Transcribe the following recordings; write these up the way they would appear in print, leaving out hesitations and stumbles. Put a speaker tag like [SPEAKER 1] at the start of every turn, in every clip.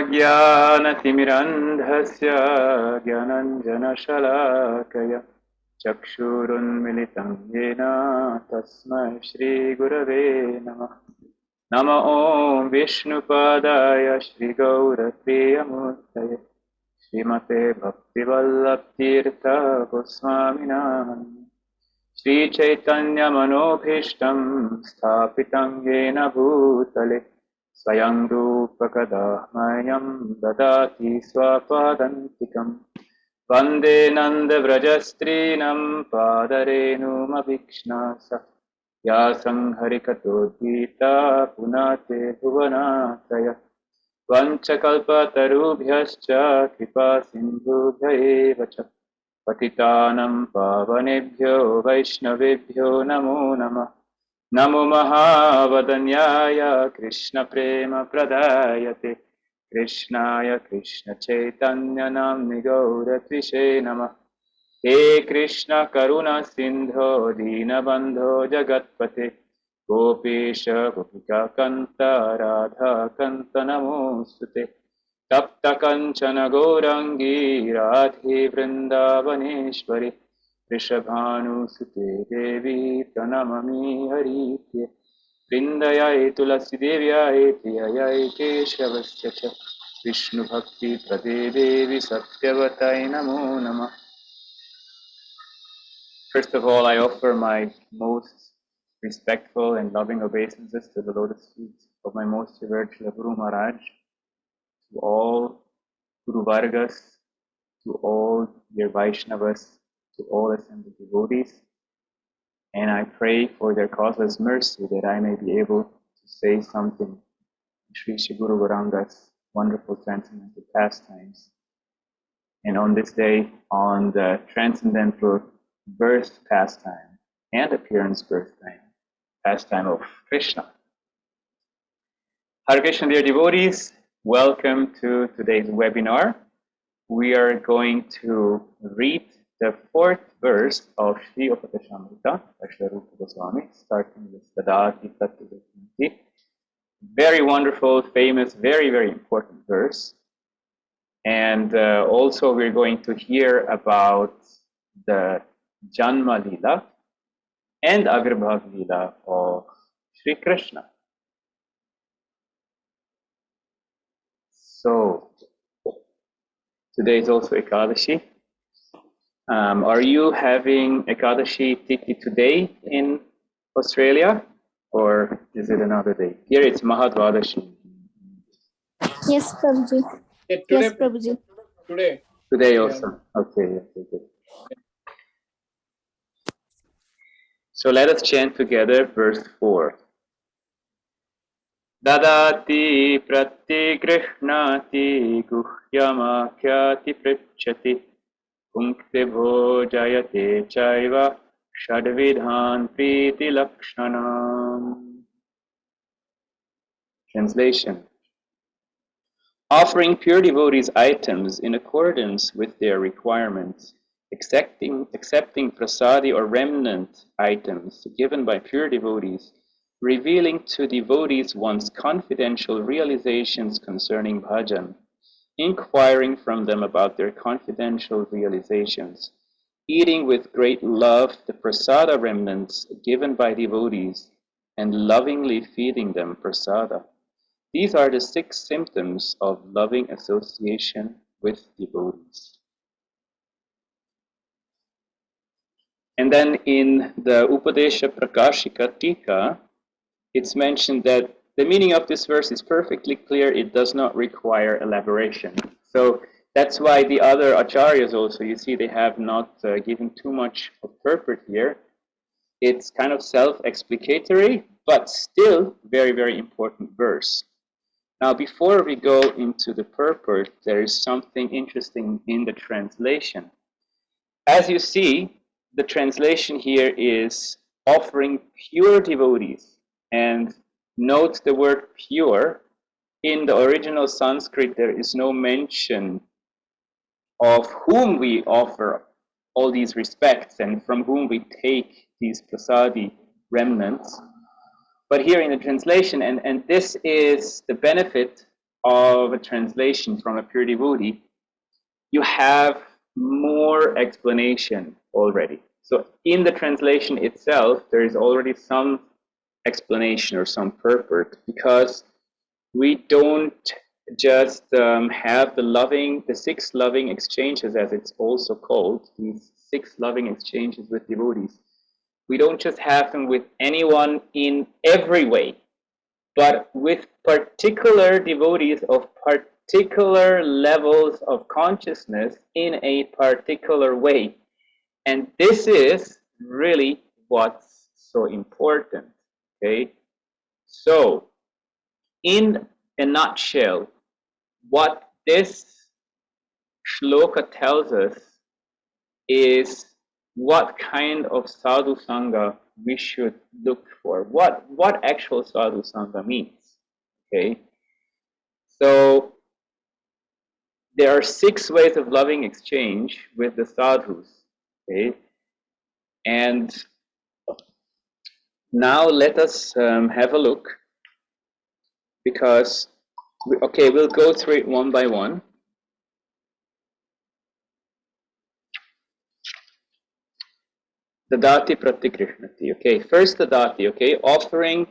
[SPEAKER 1] अज्ञानतिमिरन्धस्य ज्ञानञ्जनशलाकया चक्षुरुन्मिलितं येन तस्मै श्रीगुरवे नमः। नमो ॐ विष्णुपादाय श्रीगौरप्रियमूर्तये श्रीमते भक्तिवल्लभतीर्थ गोस्वामिनामः। श्रीचैतन्यमनोभीष्टं स्थापितं येन भूतले स्वयं रूपकदा मह्यं ददाति स्वपदान्तिकम्। वन्दे नन्दव्रजस्त्रीणं पादरेणुमभीक्ष्णासा या संहरिकतोद्गीता पुनाते भुवनात्रय। वञ्चकल्पतरुभ्यश्च कृपासिन्धुभ्य एव च पतितानं पावनेभ्यो वैष्णवेभ्यो नमो नमः। नमो महावदन्याय कृष्णप्रेमप्रदायते कृष्णाय कृष्णचैतन्यनाम्नि गौरत्विषे नमः। हे कृष्ण करुणा सिन्धो दीनबन्धो जगत्पते गोपेश गोपिकान्त राधाकान्त नमोऽस्तुते। तप्त कंचन गौरांगी राधे वृंदावनेश्वरी वृषभानुसुते देवी प्रणममि हरिप्रिये। वृंदयाय तुलसी देव्याय प्रियाय केशवस्य च विष्णुभक्ति प्रदे देवी सत्यवताय नमो नमः। First of all, I offer my most respectful and loving obeisances to the lotus feet of my most revered Srila Guru Maharaj, to all Guru Vargas, to all dear Vaishnavas, to all assembled devotees, and I pray for their causeless mercy that I may be able to say something in Sri Sri Guru Varahanga's wonderful transcendental pastimes. And on this day, on the transcendental birth pastime and appearance pastime of Krishna. Hare Krishna, dear devotees, welcome to today's webinar. We are going to read the fourth verse of Sri Upadesamrita Verse, starting with Dadati Tattva. Very wonderful, famous, very, very important verse. And also we're going to hear about the Janma Lila and Avirbhav Lila of Sri Krishna. So, today is also Ekadashi. Are you having Ekadashi Titi today in Australia, or is it another day? Here it's Mahadvadashi.
[SPEAKER 2] Yes, Prabhuji.
[SPEAKER 3] Yeah, today,
[SPEAKER 2] Yes, Prabhuji.
[SPEAKER 1] Today also. Okay, good. So let us chant together verse 4. Dadati pratigrhnati guhyamakyati pritchati punkte bhojayate chaiva shadvidhan priti lakshanam. Translation. Offering pure devotees items in accordance with their requirements, accepting prasadi or remnant items given by pure devotees, revealing to devotees one's confidential realizations concerning bhajan, inquiring from them about their confidential realizations, eating with great love the prasada remnants given by devotees, and lovingly feeding them prasada. These are the 6 symptoms of loving association with devotees. And then in the Upadesha Prakashika Tika, it's mentioned that the meaning of this verse is perfectly clear. It does not require elaboration. So that's why the other acharyas also, you see, they have not given too much of purport here. It's kind of self-explicatory, but still very, very important verse. Now, before we go into the purport, there is something interesting in the translation. As you see, the translation here is offering pure devotees. And note the word pure. In the original Sanskrit, there is no mention of whom we offer all these respects and from whom we take these prasadi remnants. But here in the translation, and this is the benefit of a translation from a pure devotee, you have more explanation already. So in the translation itself, there is already some explanation or some purport, because we don't just have the 6 loving exchanges, as it's also called, these 6 loving exchanges with devotees. We don't just have them with anyone in every way, but with particular devotees of particular levels of consciousness in a particular way. And this is really what's so important. Okay? So, in a nutshell, what this shloka tells us is what kind of sadhu sangha we should look for. What actual sadhu sangha means. Okay? So there are 6 ways of loving exchange with the sadhus. Okay? And now let us have a look, because we'll go through it one by one. Dadati pratikrishnati. Okay, first dadati, okay, offering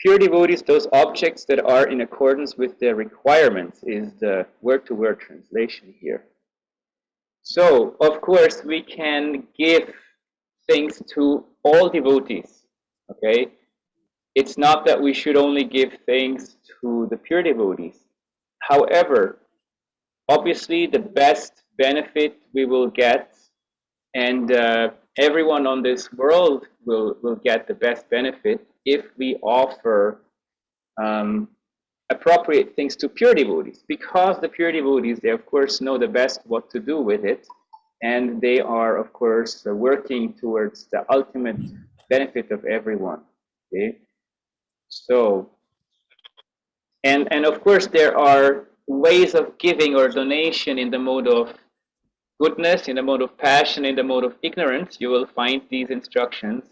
[SPEAKER 1] pure devotees those objects that are in accordance with their requirements, is the word-to-word translation here. So, of course, we can give things to all devotees, okay? It's not that we should only give things to the pure devotees. However, obviously the best benefit we will get, and everyone on this world will get the best benefit if we offer appropriate things to pure devotees, because the pure devotees, they of course know the best what to do with it, and they are of course working towards the ultimate benefit of everyone. Okay, so and of course there are ways of giving or donation in the mode of goodness, in the mode of passion, in the mode of ignorance. You will find these instructions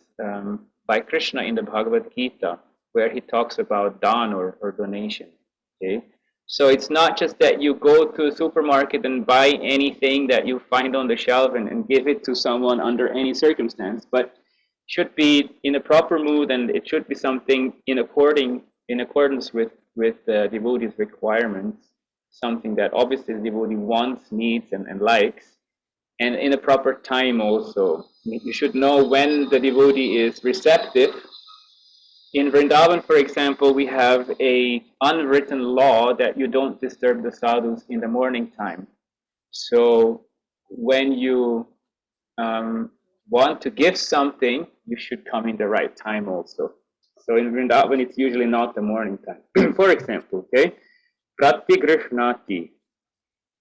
[SPEAKER 1] by Krishna in the Bhagavad Gita, where he talks about dan or donation. Okay, so it's not just that you go to a supermarket and buy anything that you find on the shelf and give it to someone under any circumstance, but should be in a proper mood, and it should be something in accordance with the devotee's requirements, something that obviously the devotee wants, needs, and likes, and in a proper time also. You should know when the devotee is receptive. In Vrindavan, for example, we have a unwritten law that you don't disturb the sadhus in the morning time. So when you want to give something, you should come in the right time also. So in Vrindavan, it's usually not the morning time. For example, okay, pratigrishnati,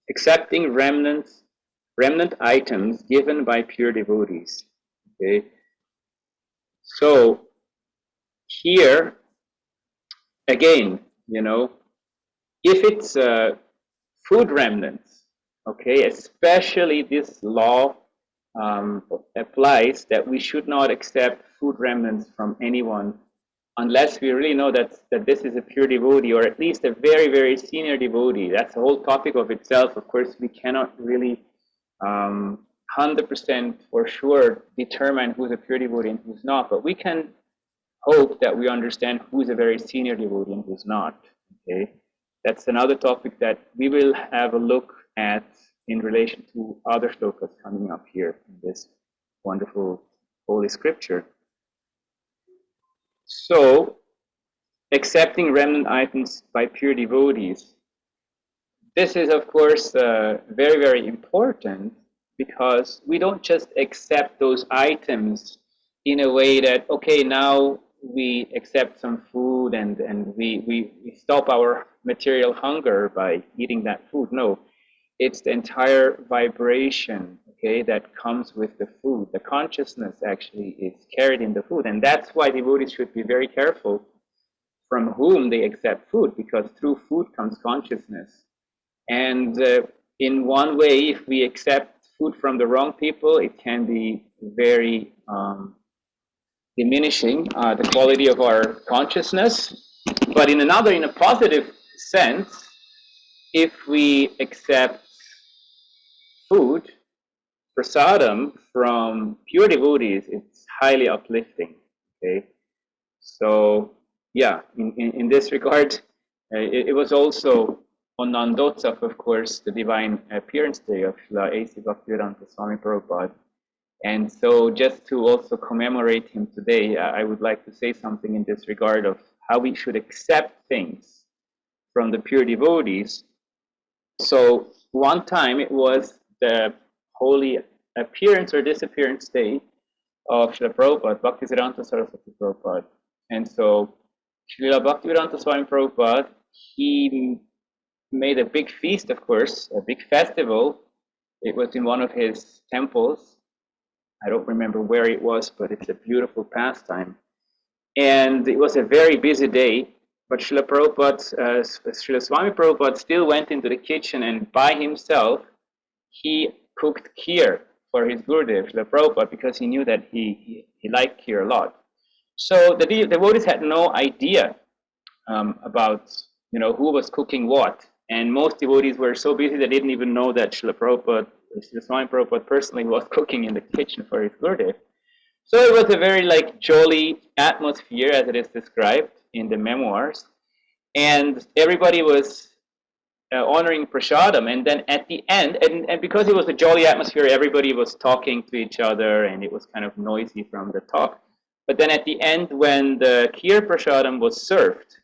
[SPEAKER 1] accepting remnant items given by pure devotees. Okay, so here again, if it's food remnants, okay, especially this law applies that we should not accept food remnants from anyone unless we really know that this is a pure devotee, or at least a very, very senior devotee. That's a whole topic of itself. Of course, we cannot really 100% for sure determine who's a pure devotee and who's not, but we can hope that we understand who's a very senior devotee and who's not. Okay, that's another topic that we will have a look at in relation to other shlokas coming up here in this wonderful holy scripture. So, accepting remnant items by pure devotees. This is, of course, very, very important, because we don't just accept those items in a way that, okay, now we accept some food and we stop our material hunger by eating that food. No, it's the entire vibration, okay, that comes with the food. The consciousness actually is carried in the food, and that's why devotees should be very careful from whom they accept food, because through food comes consciousness. And in one way, if we accept food from the wrong people, it can be very diminishing the quality of our consciousness. But in a positive sense, if we accept food, prasadam, from pure devotees, it's highly uplifting. Okay, so yeah, in this regard, it was also on Nandotsav, of course, the divine appearance day of Srila A.C. Bhaktivedanta Swami Prabhupada. And so just to also commemorate him today, I would like to say something in this regard of how we should accept things from the pure devotees. So one time it was the holy appearance or disappearance day of Srila Prabhupada, Bhaktisiddhanta Saraswati Prabhupada. And so Srila Bhaktivedanta Swami Prabhupada, he made a big feast, of course, a big festival. It was in one of his temples. I don't remember where it was, but it's a beautiful pastime. And it was a very busy day, but Srila Swami Prabhupada still went into the kitchen, and by himself, he cooked kheer for his Gurudev, Srila Prabhupada, because he knew that he liked kheer a lot. So the devotees had no idea about who was cooking what, and most devotees were so busy they didn't even know that Srila Swami Prabhupada personally was cooking in the kitchen for his Gurudev. So it was a very jolly atmosphere as it is described in the memoirs, and everybody was honoring prasadam, and then at the end, and because it was a jolly atmosphere, everybody was talking to each other, and it was kind of noisy from the talk. But then at the end, when the kheer prasadam was served,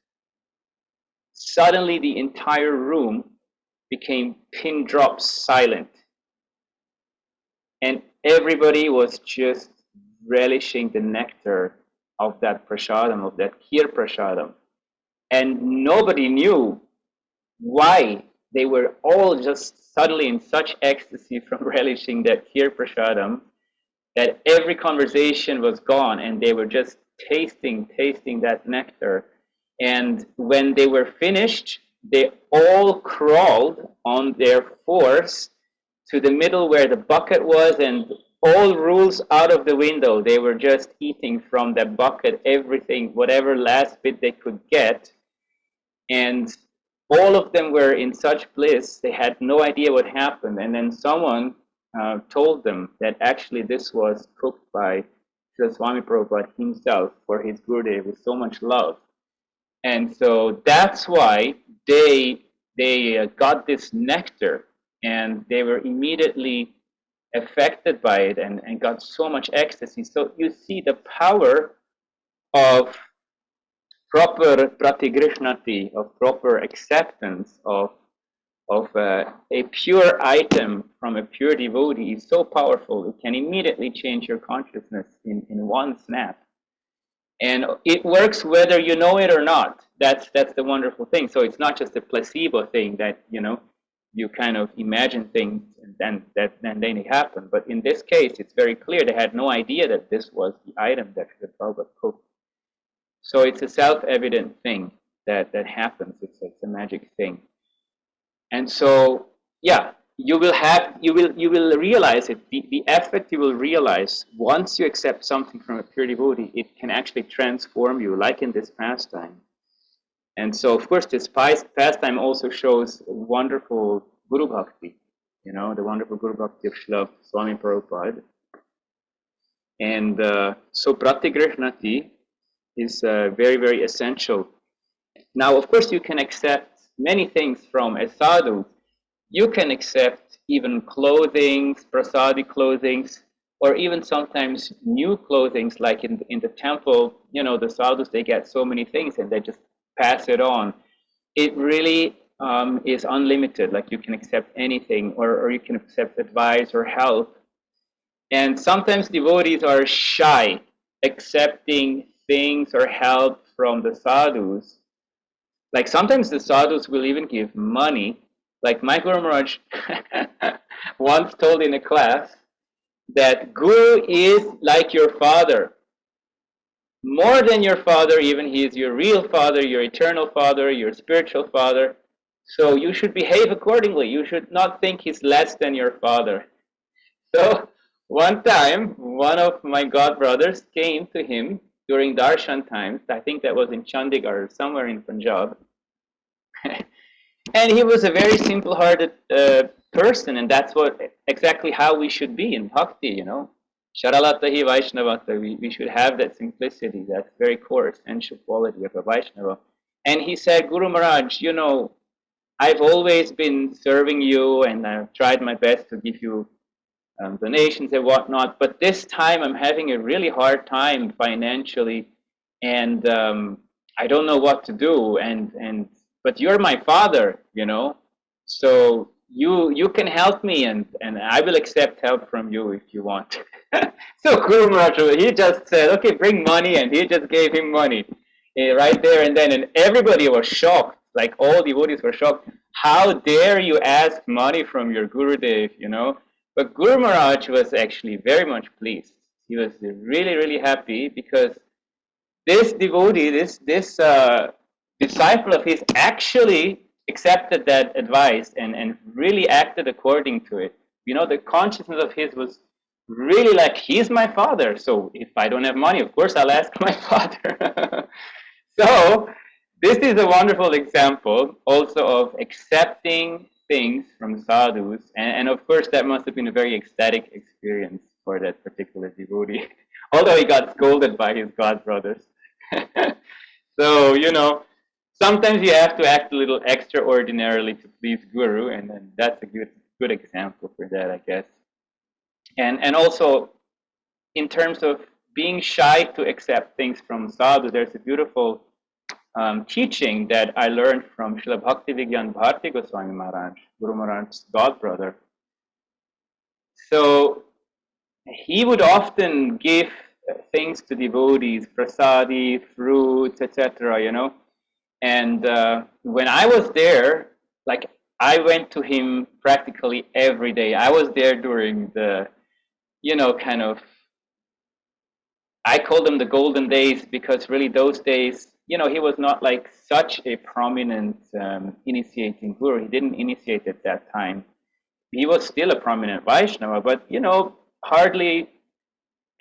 [SPEAKER 1] suddenly the entire room became pin drop silent, and everybody was just relishing the nectar of that prasadam, of that kheer prasadam, and nobody knew why they were all just suddenly in such ecstasy from relishing that kheer prasadam that every conversation was gone, and they were just tasting that nectar. And when they were finished, they all crawled on their fours to the middle where the bucket was, and all rules out of the window. They were just eating from that bucket everything, whatever last bit they could get. And all of them were in such bliss, they had no idea what happened. And then someone told them that actually this was cooked by Srila Swami Prabhupada himself for his Gurudev with so much love. And so that's why they got this nectar, and they were immediately affected by it and got so much ecstasy. So you see the power of proper pratigrishnati, of proper acceptance of a pure item from a pure devotee is so powerful. It can immediately change your consciousness in one snap. And it works whether you know it or not. That's the wonderful thing. So it's not just a placebo thing that you kind of imagine things and then they happen. But in this case, it's very clear they had no idea that this was the item that the Prabhupada cooked. So it's a self-evident thing that happens. It's a magic thing. And so, yeah, you will realize it. The effect you will realize once you accept something from a pure devotee, it can actually transform you, like in this pastime. And so, of course, this pastime also shows wonderful Guru Bhakti, the wonderful Guru Bhakti of Srila Swami Prabhupada. And so Pratigrishnati is very, very essential. Now, of course, you can accept many things from a sadhu. You can accept even clothings, prasadi clothings, or even sometimes new clothings, like in the temple, the sadhus, they get so many things and they just pass it on. It really is unlimited, like you can accept anything, or you can accept advice or help. And sometimes devotees are shy accepting things or help from the sadhus. Like sometimes the sadhus will even give money. Like my Guru Maharaj once told in a class that Guru is like your father. More than your father, even he is your real father, your eternal father, your spiritual father. So you should behave accordingly. You should not think he's less than your father. So one time, one of my godbrothers came to him during darshan times. I think that was in Chandigarh, somewhere in Punjab. And he was a very simple-hearted person, and that's what exactly how we should be in bhakti, you know. Sharalatahi Vaishnavata, we should have that simplicity, that very core essential quality of a Vaishnava. And he said, Guru Maharaj, you know, I've always been serving you and I've tried my best to give you donations and whatnot, but this time I'm having a really hard time financially, and I don't know what to do. And but you're my father, you know, so you can help me, and I will accept help from you if you want. So Guru Maharaj, he just said, okay, bring money, and he just gave him money right there and then, and everybody was shocked. Like all devotees were shocked. How dare you ask money from your Gurudev, you know? But Guru Maharaj was actually very much pleased. He was really, really happy because this devotee, this disciple of his, actually accepted that advice and really acted according to it. You know, the consciousness of his was really like, he's my father, so if I don't have money, of course I'll ask my father. So this is a wonderful example also of accepting things from sadhus, and of course that must have been a very ecstatic experience for that particular devotee, although he got scolded by his god brothers. So, you know, sometimes you have to act a little extraordinarily to please Guru, and then that's a good example for that, I guess. And also, in terms of being shy to accept things from sadhu, there's a beautiful teaching that I learned from Srila Bhaktivigyan Bharti Goswami Maharaj, Guru Maharaj's god brother. So he would often give things to devotees, prasadi, fruits, etc., you know. And when I was there, like, I went to him practically every day. I was there during the, you know, kind of, I call them the golden days, because really those days, you know, he was not like such a prominent initiating guru. He didn't initiate at that time. He was still a prominent Vaishnava, but, you know, hardly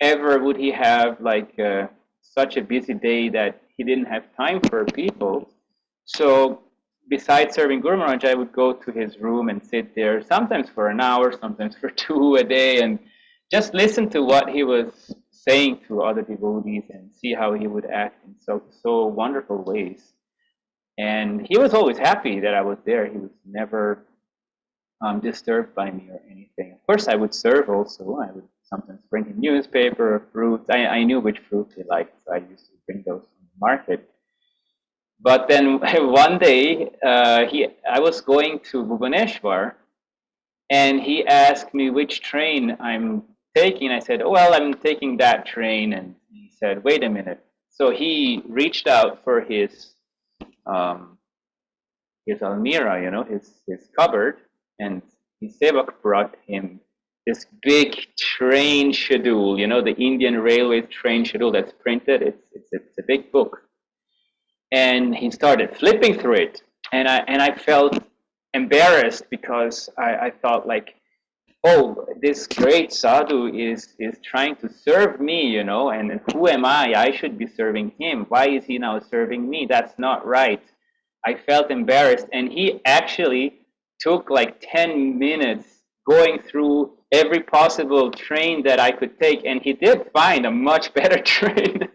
[SPEAKER 1] ever would he have like such a busy day that he didn't have time for people. So besides serving Guru Maharaj, I would go to his room and sit there, sometimes for an hour, sometimes for 2 a day, and just listen to what he was saying to other devotees and see how he would act in so wonderful ways. And he was always happy that I was there. He was never disturbed by me or anything. Of course, I would serve also. I would sometimes bring him newspaper or fruits. I knew which fruits he liked, so I used to bring those from the market. But then one day, I was going to Bhubaneswar, and he asked me which train I'm taking. I said, oh, well, I'm taking that train. And he said, wait a minute. So he reached out for his almirah, you know, his cupboard, and his sevak brought him this big train schedule, you know, the Indian Railways train schedule that's printed. It's a big book. And he started flipping through it, and I felt embarrassed because I thought like, oh, this great sadhu is trying to serve me, you know, and who am I? I should be serving him. Why is he now serving me? That's not right. I felt embarrassed, and he actually took like 10 minutes going through every possible train that I could take, and he did find a much better train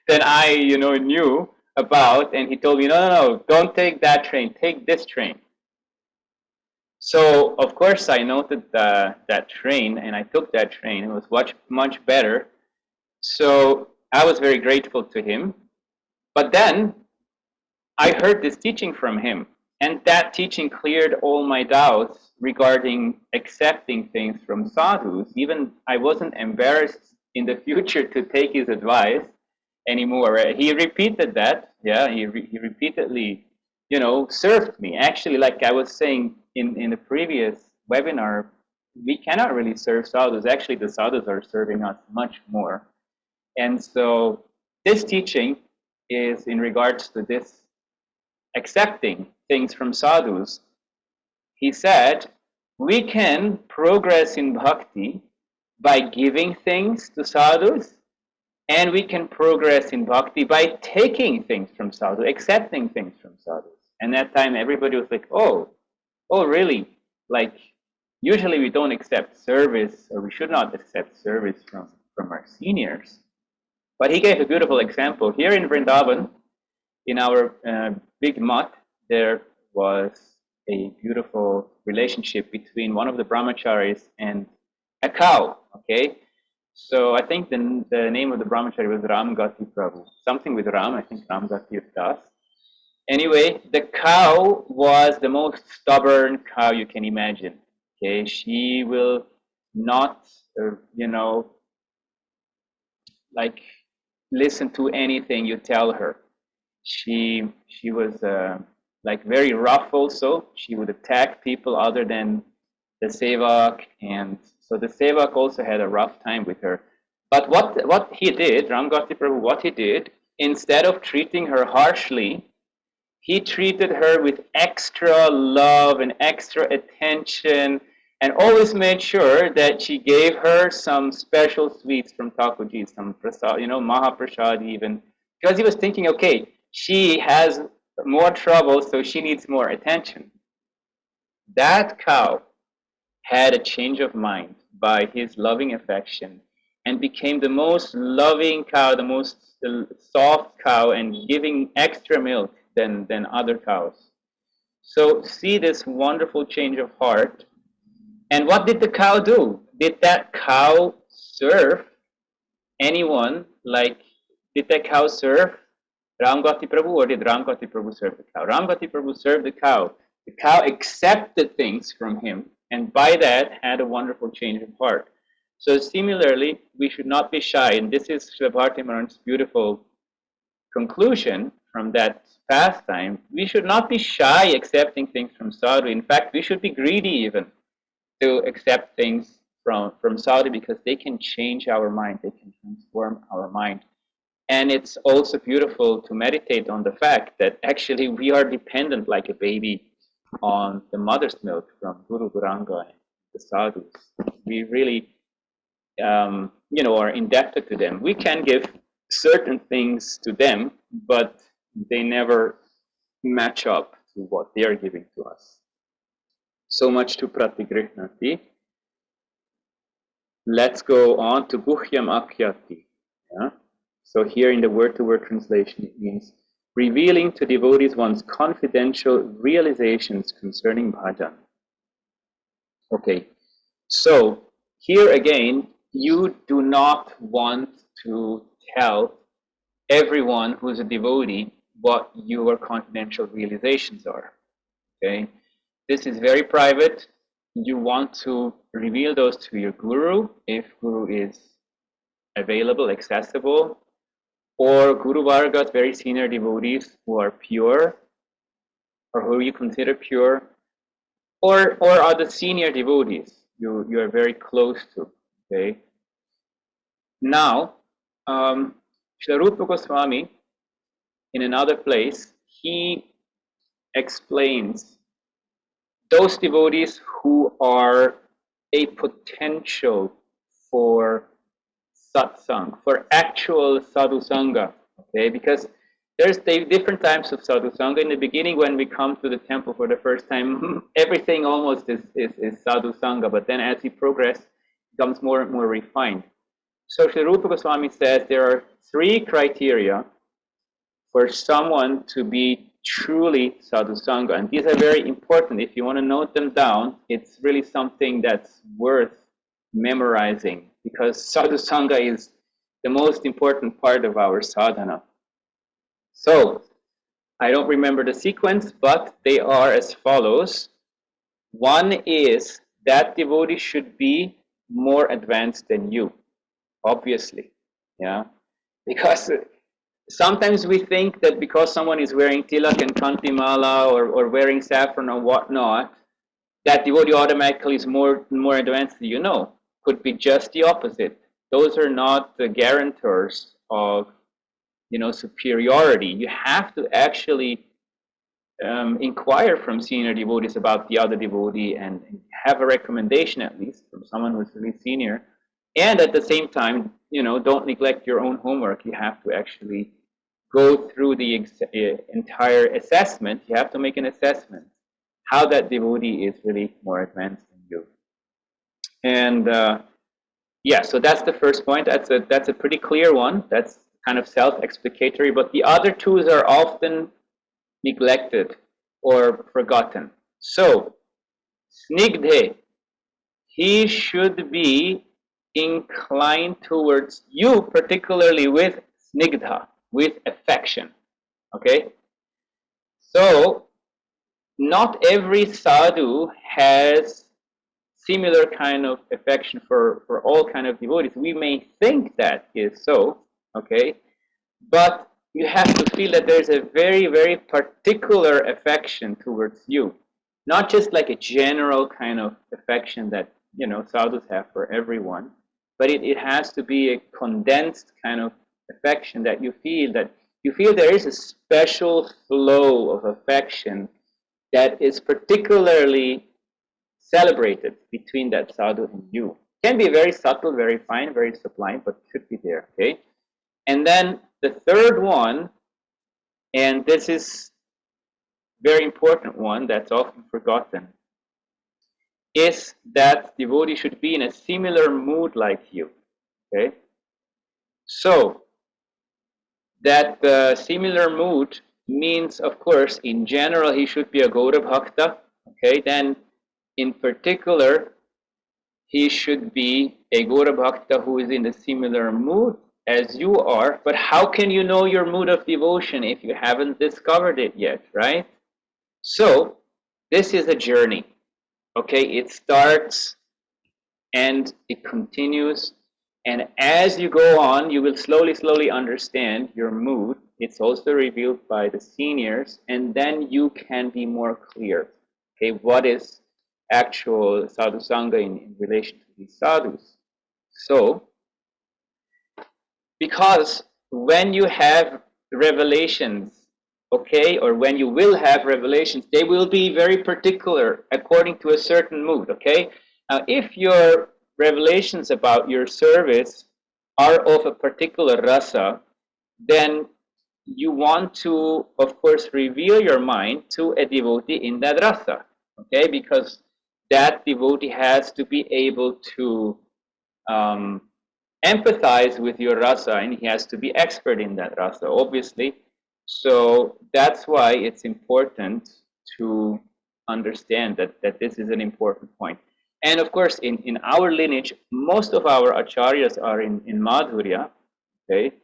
[SPEAKER 1] than I, you know, knew about, and he told me, no, don't take that train, take this train. So, of course, I noted that train, and I took that train. It was much better. So I was very grateful to him. But then I heard this teaching from him, and that teaching cleared all my doubts regarding accepting things from sadhus. Even I wasn't embarrassed in the future to take his advice anymore. He repeated that. Yeah, he repeatedly, you know, served me. Actually, like I was saying in the previous webinar, we cannot really serve sadhus. Actually, the sadhus are serving us much more. And so this teaching is in regards to this accepting things from sadhus. He said, we can progress in bhakti by giving things to sadhus, and we can progress in bhakti by taking things from sadhus, accepting things from sadhus. And that time everybody was like, oh, really? Like, usually we don't accept service, or we should not accept service from our seniors. But he gave a beautiful example. Here in Vrindavan, in our big mutt, there was a beautiful relationship between one of the brahmacharis and a cow, okay? So I think the name of the brahmachari was Ram-gati Prabhu. Something with Ram, I think Ram-gati Das. Anyway, the cow was the most stubborn cow you can imagine. Okay, she will not, like listen to anything you tell her. She was like very rough also. She would attack people other than the sevak, and so the sevak also had a rough time with her. But what he did, Ramgati Prabhu, what he did, instead of treating her harshly, he treated her with extra love and extra attention, and always made sure that she gave her some special sweets from Thakurji, some prasad, Mahaprasad even, because he was thinking, okay, she has more trouble, so she needs more attention. That cow had a change of mind by his loving affection and became the most loving cow, the most soft cow, and giving extra milk than other cows. So see this wonderful change of heart. And what did the cow do? Did that cow serve anyone? Like, did that cow serve Ramgati Prabhu, or did Ramgati Prabhu serve the cow? Ramgati Prabhu served the cow. The cow accepted things from him, and by that had a wonderful change of heart. So similarly, we should not be shy, and this is Srila Bharati Maharaj's beautiful conclusion from that pastime. We should not be shy accepting things from sadhu. In fact, we should be greedy even to accept things from sadhu, because they can change our mind, they can transform our mind. And it's also beautiful to meditate on the fact that actually we are dependent like a baby on the mother's milk from Guru Guranga and the sadhus. We really, are indebted to them. We can give certain things to them, but they never match up to what they are giving to us. So much to Pratigrihnati. Let's go on to Guhyam Akhyati. Yeah? So here in the word-to-word translation, it means revealing to devotees one's confidential realizations concerning bhajan. Okay, so here again, you do not want to tell everyone who's a devotee what your confidential realizations are. Okay, this is very private. You want to reveal those to your guru, if guru is available, accessible, or Guru Vargas, very senior devotees who are pure, or who you consider pure, or are the senior devotees you are very close to. Okay. Now, Srila Rupa Goswami, in another place, he explains those devotees who are a potential for satsang, for actual sadhu sangha. Okay, because there's different types of sadhu sangha. In the beginning, when we come to the temple for the first time, everything almost is sadhu sangha. But then, as we progress, it becomes more and more refined. So Sri Rupa Goswami says there are 3 criteria for someone to be truly sadhu sangha, and these are very important. If you want to note them down, it's really something that's worth memorizing, because sadhu sangha is the most important part of our sadhana. So I don't remember the sequence, but they are as follows. One is that devotee should be more advanced than you, obviously, yeah, because sometimes we think that because someone is wearing tilak and kantimala, or wearing saffron or whatnot, that devotee automatically is more advanced than you. Know, could be just the opposite. Those are not the guarantors of superiority. You have to actually inquire from senior devotees about the other devotee, and have a recommendation at least from someone who's really senior. And at the same time, don't neglect your own homework. You have to actually go through the entire assessment. You have to make an assessment how that devotee is really more advanced than you. And yeah, so that's the first point. That's a pretty clear one. That's kind of self-explicatory. But the other two are often neglected or forgotten. So, snigdhe, he should be inclined towards you, particularly with snigdha, with affection. Okay? So, not every sadhu has similar kind of affection for all kind of devotees. We may think that is so, okay? But you have to feel that there's a very, very particular affection towards you. Not just like a general kind of affection that, you know, sadhus have for everyone, but it has to be a condensed kind of affection that you feel there is a special flow of affection that is particularly celebrated between that sadhu and you. Can be very subtle, very fine, very sublime, but should be there, okay? And then the third one, and this is very important one that's often forgotten, is that devotee should be in a similar mood like you, okay? So, that similar mood means, of course, in general, he should be a Gaura Bhakta, okay? Then, in particular, he should be a Gaura Bhakta who is in a similar mood as you are. But how can you know your mood of devotion if you haven't discovered it yet, right? So, this is a journey, okay? It starts and it continues. And as you go on, you will slowly, slowly understand your mood. It's also revealed by the seniors. And then you can be more clear, okay? What is actual sadhu sangha in relation to these sadhus? So, because when you have revelations, okay, or when you will have revelations, they will be very particular according to a certain mood, okay? Now, if your revelations about your service are of a particular rasa, then you want to, of course, reveal your mind to a devotee in that rasa, okay? Because that devotee has to be able to empathize with your rasa, and he has to be expert in that rasa, obviously. So that's why it's important to understand that this is an important point. And of course, in our lineage, most of our acharyas are in Madhurya, okay?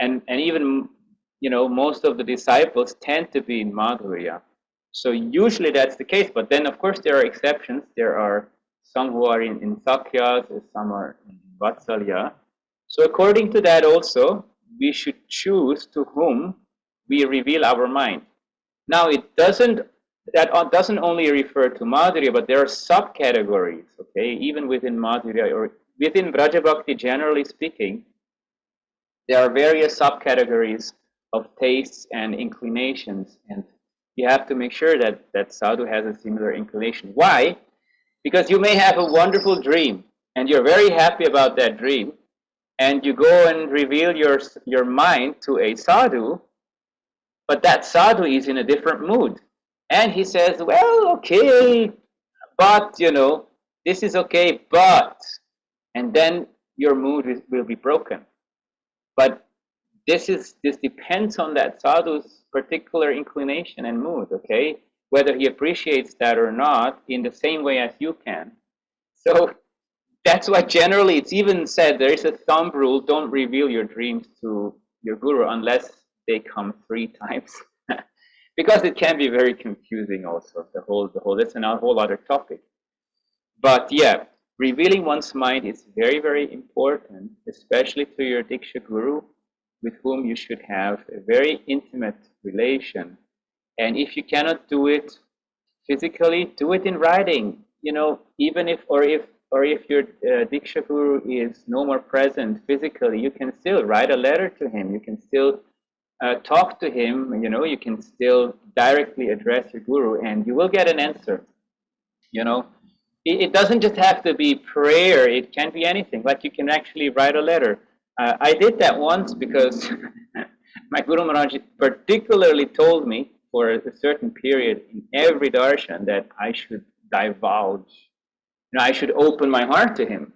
[SPEAKER 1] And even, you know, most of the disciples tend to be in Madhurya. So usually that's the case, but then of course there are exceptions. There are some who are in Sakyas, some are in Vatsalya. So according to that also, we should choose to whom we reveal our mind. Now that doesn't only refer to Madhurya, but there are subcategories, okay? Even within Madhurya or within Vraja Bhakti, generally speaking, there are various subcategories of tastes and inclinations, and you have to make sure that sadhu has a similar inclination. Why? Because you may have a wonderful dream, and you're very happy about that dream, and you go and reveal your mind to a sadhu, but that sadhu is in a different mood. And he says, well, okay, but, you know, this is okay, but, and then your mood will be broken. But this depends on that sadhu's particular inclination and mood, okay? Whether he appreciates that or not in the same way as you can. So that's why generally it's even said there is a thumb rule: don't reveal your dreams to your guru unless they come 3 times, because it can be very confusing. Also, the whole that's a whole other topic. But yeah, revealing one's mind is very, very important, especially to your Diksha guru, with whom you should have a very intimate relation. And if you cannot do it physically, do it in writing. You know, even if your Diksha guru is no more present physically, you can still write a letter to him. You can still talk to him. You know, you can still directly address your guru, and you will get an answer. You know, it doesn't just have to be prayer. It can be anything. Like you can actually write a letter. I did that once because My Guru Maharaj particularly told me for a certain period in every darshan that I should divulge, I should open my heart to him.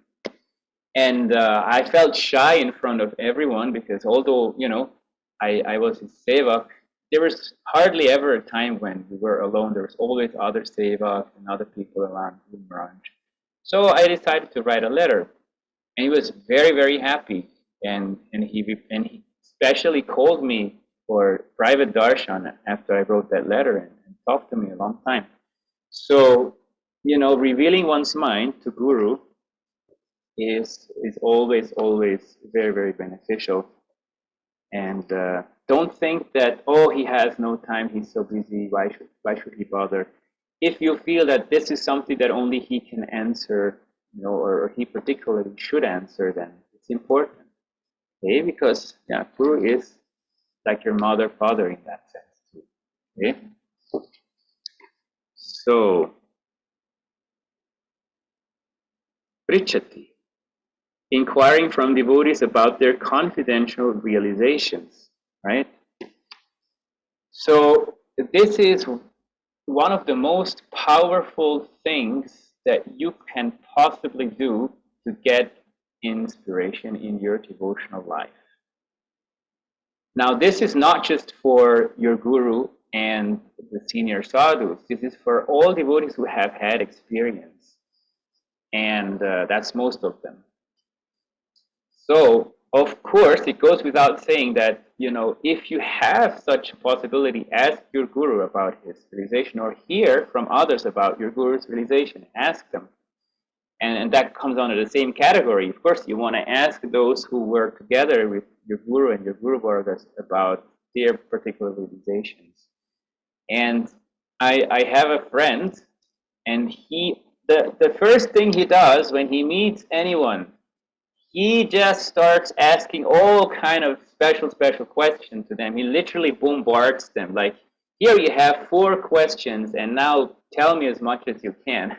[SPEAKER 1] And I felt shy in front of everyone because although, I was his sevak, there was hardly ever a time when we were alone. There was always other sevaks and other people around Guru Maharaj. So I decided to write a letter. And he was very, very happy. And he specially called me for private darshan after I wrote that letter and talked to me a long time. So, revealing one's mind to Guru is always very, very beneficial. And don't think that, oh, he has no time, he's so busy, why should he bother? If you feel that this is something that only he can answer, or he particularly should answer, then it's important. Okay, because Guru is like your mother, father in that sense too. Okay, so Prichati, inquiring from devotees about their confidential realizations, right? So this is one of the most powerful things that you can possibly do to get inspiration in your devotional life. Now, this is not just for your guru and the senior sadhus. This is for all devotees who have had experience, and that's most of them. So, of course, it goes without saying that, if you have such a possibility, ask your guru about his realization or hear from others about your guru's realization. Ask them. And that comes under the same category. Of course, you want to ask those who work together with your guru and your guru vargas about their particular realizations. And I have a friend, and the first thing he does when he meets anyone, he just starts asking all kind of special questions to them. He literally bombards them. Like, here you have 4 questions, and now tell me as much as you can.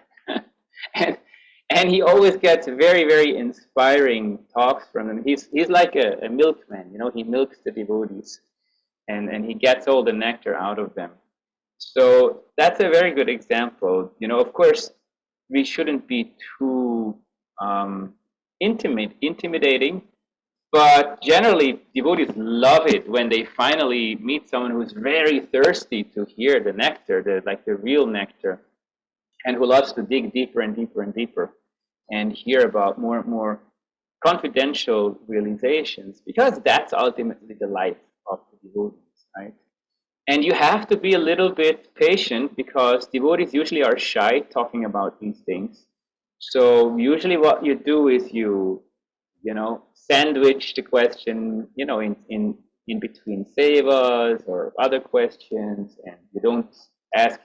[SPEAKER 1] and he always gets very, very inspiring talks from them. He's like a milkman, he milks the devotees, and he gets all the nectar out of them. So that's a very good example. Of course, we shouldn't be too intimidating, but generally devotees love it when they finally meet someone who's very thirsty to hear the nectar, the real nectar, and who loves to dig deeper and deeper and deeper and hear about more and more confidential realizations, because that's ultimately the life of the devotees, right? And you have to be a little bit patient because devotees usually are shy talking about these things. So usually what you do is you sandwich the question, in between sevas or other questions, and you don't ask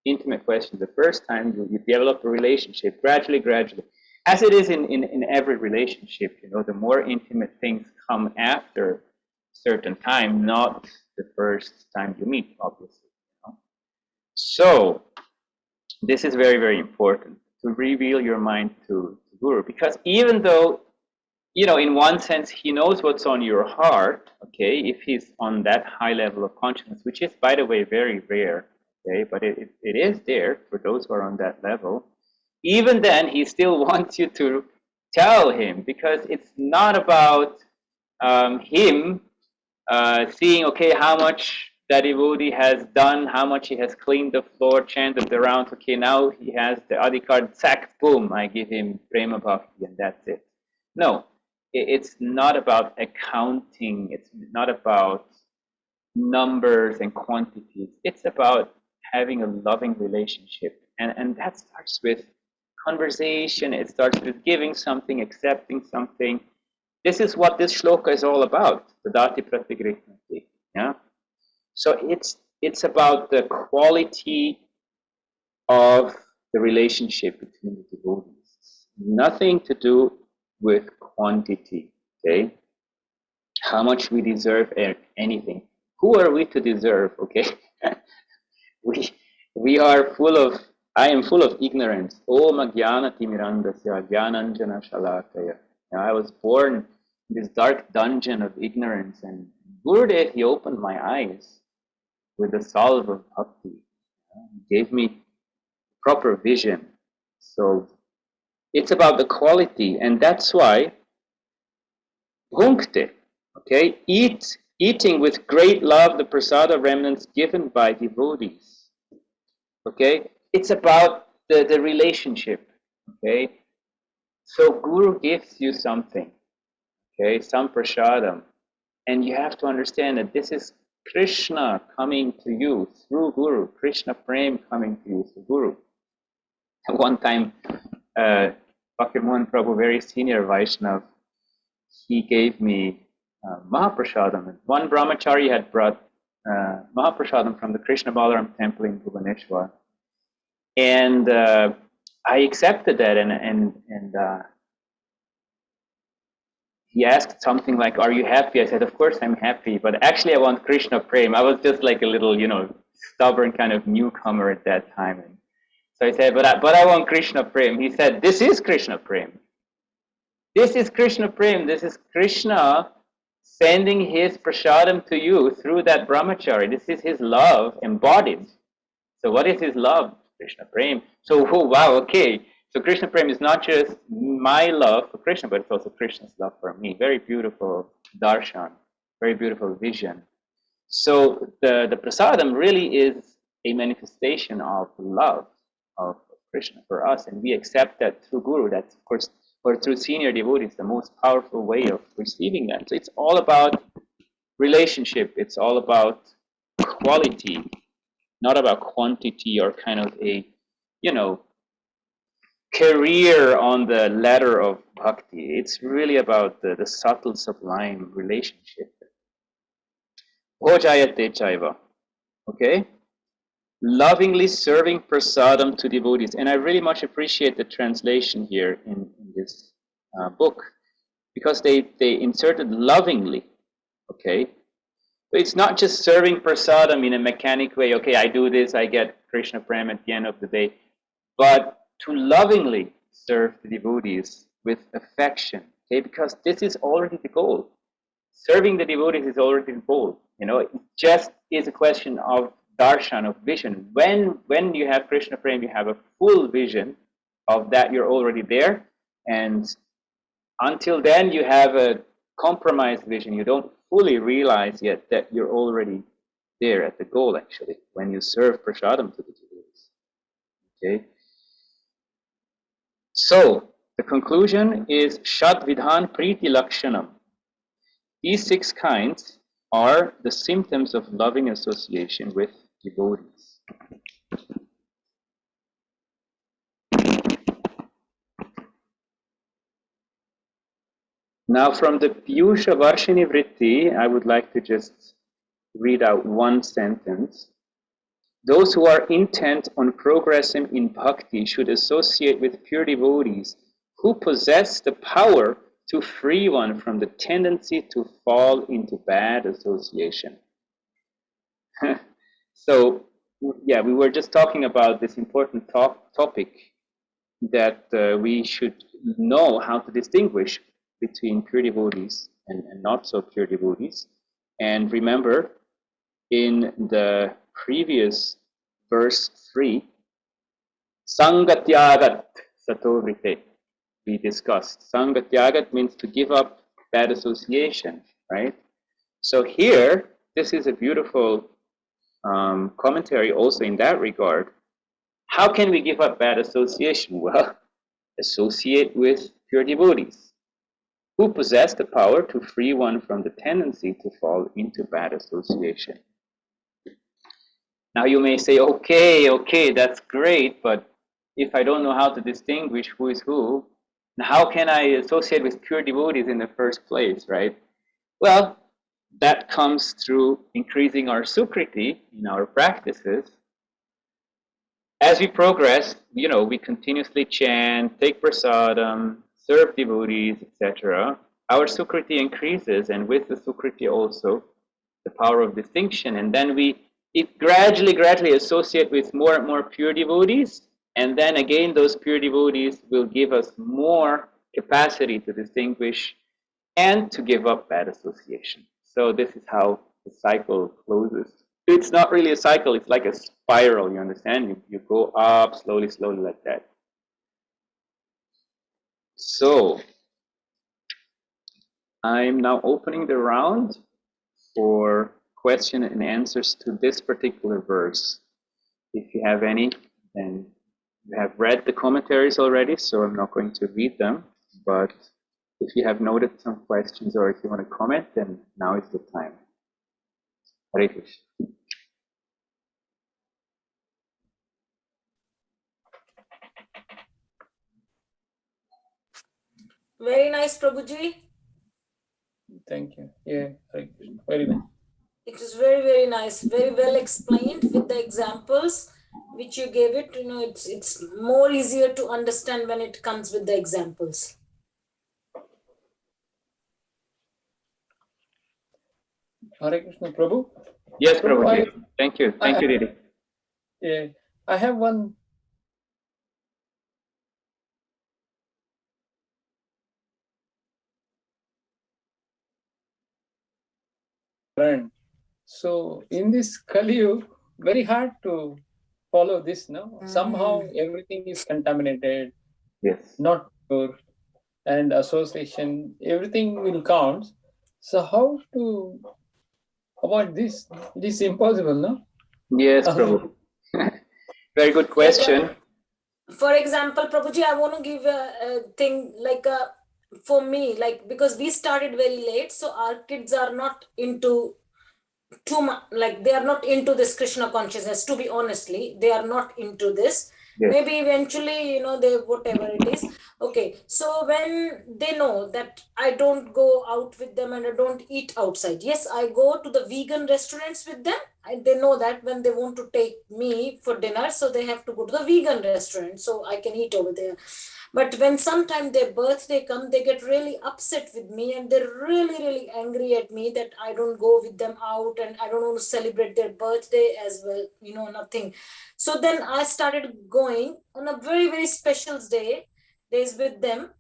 [SPEAKER 1] intimate questions the first time. You develop a relationship gradually, as it is in every relationship. The more intimate things come after a certain time, not the first time you meet, obviously. So this is very, very important to reveal your mind to Guru, because even though, in one sense, he knows what's on your heart, okay, if he's on that high level of consciousness, which is, by the way, very rare, okay, but it is there for those who are on that level. Even then, he still wants you to tell him, because it's not about him seeing, okay, how much that devotee has done, how much he has cleaned the floor, chanted the rounds, okay, now he has the adhikar, sack, boom, I give him prema bhakti, and that's it. No, it's not about accounting, it's not about numbers and quantities, it's about having a loving relationship. And that starts with conversation, it starts with giving something, accepting something. This is what this shloka is all about, the dati pratigrihati. Yeah. So it's about the quality of the relationship between the devotees. Nothing to do with quantity. Okay. How much we deserve anything. Who are we to deserve? Okay. we are full of. I am full of ignorance. Om ajnana timirandasya jnananjana shalakaya. I was born in this dark dungeon of ignorance, and Gurudev, he opened my eyes with the salve of bhakti. He gave me proper vision. So it's about the quality, and that's why bhunkte, okay, eating with great love the prasada remnants given by devotees. Okay, it's about the relationship. Okay, so Guru gives you something, okay, some prasadam, and you have to understand that this is Krishna coming to you through Guru, Krishna Prem coming to you through Guru. And one time, Bhakti-Mohan Prabhu, very senior Vaishnav, he gave me Mahaprasadam. One brahmachari had brought Mahaprasadam from the Krishna Balaram temple in Bhubaneswar. And I accepted that, and he asked something like, "Are you happy?" I said, "Of course I'm happy, but actually I want Krishna Prem." I was just like a little, stubborn kind of newcomer at that time. And so I said, but I want Krishna Prem. He said, "This is Krishna Prem. This is Krishna Prem. This is Krishna sending his prasadam to you through that brahmachari. This is his love embodied. So what is his love? Krishna Prem." So, oh, wow, okay. So Krishna Prem is not just my love for Krishna, but it's also Krishna's love for me. Very beautiful darshan, very beautiful vision. So the prasadam really is a manifestation of love of Krishna for us, and we accept that through Guru. That's, of course, or through senior devotees, the most powerful way of receiving that. So it's all about relationship. It's all about quality, not about quantity or kind of a, career on the ladder of bhakti. It's really about the subtle, sublime relationship. Bhojayate chaiva. Okay? Lovingly serving prasadam to devotees. And I really much appreciate the translation here in this book, because they inserted lovingly. Okay? So it's not just serving prasadam in a mechanic way. Okay, I do this, I get Krishna Prem at the end of the day. But to lovingly serve the devotees with affection. Okay, because this is already the goal. Serving the devotees is already the goal. It just is a question of darshan, of vision. When you have Krishna Prem, you have a full vision of that you're already there. And until then, you have a compromised vision. You don't fully realize yet that you're already there at the goal, actually, when you serve prasadam to the devotees. Okay? So, the conclusion is Shadvidhan Priti Lakshanam. These 6 kinds are the symptoms of loving association with devotees. Now, from the Piyusha Varshini Vritti, I would like to just read out one sentence. Those who are intent on progressing in bhakti should associate with pure devotees who possess the power to free one from the tendency to fall into bad association. So, yeah, we were just talking about this important topic that we should know how to distinguish between pure devotees and not so pure devotees. And remember, in the previous verse 3, Sangatyagat Satovrite, we discussed. Sangatyagat means to give up bad association, right? So here, this is a beautiful commentary also in that regard. How can we give up bad association? Well, associate with pure devotees who possess the power to free one from the tendency to fall into bad association. Now you may say, okay, that's great, but if I don't know how to distinguish who is who, how can I associate with pure devotees in the first place, right? Well, that comes through increasing our sukriti in our practices. As we progress, we continuously chant, take prasadam, serve devotees, etc. Our sukriti increases, and with the sukriti also the power of distinction, and then it gradually associate with more and more pure devotees, and then again those pure devotees will give us more capacity to distinguish and to give up bad association. So this is how the cycle closes. It's not really a cycle, it's like a spiral, you understand? You go up slowly, slowly like that. So I'm now opening the round for question and answers to this particular verse. If you have any, then you have read the commentaries already, so I'm not going to read them. But if you have noted some questions or if you want to comment, then now is the time. Hare Krishna.
[SPEAKER 3] Very nice, Prabhuji.
[SPEAKER 4] Thank you. Yeah, very nice.
[SPEAKER 3] It was very, very nice. Very well explained with the examples which you gave it. You know, it's more easier to understand when it comes with the examples.
[SPEAKER 4] Hare Krishna, Prabhu.
[SPEAKER 1] Yes, Prabhuji. Thank you. Thank you, Didi.
[SPEAKER 4] Yeah, I have one. Friend. So in this Kali Yuga, very hard to follow this, no? Somehow everything is contaminated,
[SPEAKER 1] Yes.
[SPEAKER 4] not pure, and association, everything will count. So how to avoid this? It is impossible, no?
[SPEAKER 1] Yes, Prabhu. Very good question.
[SPEAKER 3] For example, Prabhuji, I want to give a thing like for me, like because we started very late, so our kids are not into too much, like they are not into this Krishna consciousness, to be honestly, they are not into this.
[SPEAKER 1] Yes.
[SPEAKER 3] Maybe eventually, you know, they whatever it is. Okay, so when they know that I don't go out with them and I don't eat outside, yes, I go to the vegan restaurants with them, and they know that when they want to take me for dinner, so they have to go to the vegan restaurant so I can eat over there. But when sometime their birthday come, they get really upset with me and they're really, really angry at me that I don't go with them out and I don't want to celebrate their birthday as well, you know, nothing. So then I started going on a very, very special days with them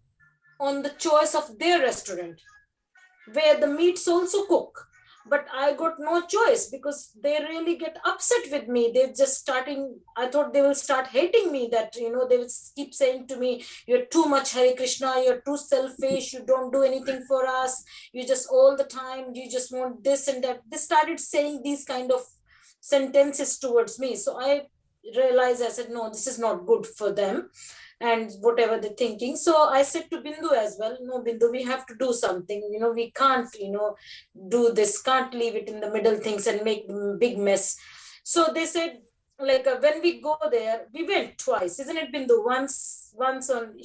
[SPEAKER 3] on the choice of their restaurant where the meats also cook. But I got no choice because they really get upset with me. They're just starting, I thought they will start hating me, that, you know, they will keep saying to me, you're too much Hare Krishna, you're too selfish, you don't do anything for us, you just all the time, you just want this and that. They started saying these kind of sentences towards me. So I realized, I said, no, this is not good for them and whatever they're thinking. So I said to Bindu as well, no, Bindu, we have to do something. You know, we can't, you know, do this, can't leave it in the middle things and make big mess. So they said, like when we go there, we went twice, isn't it, Bindu? Once on,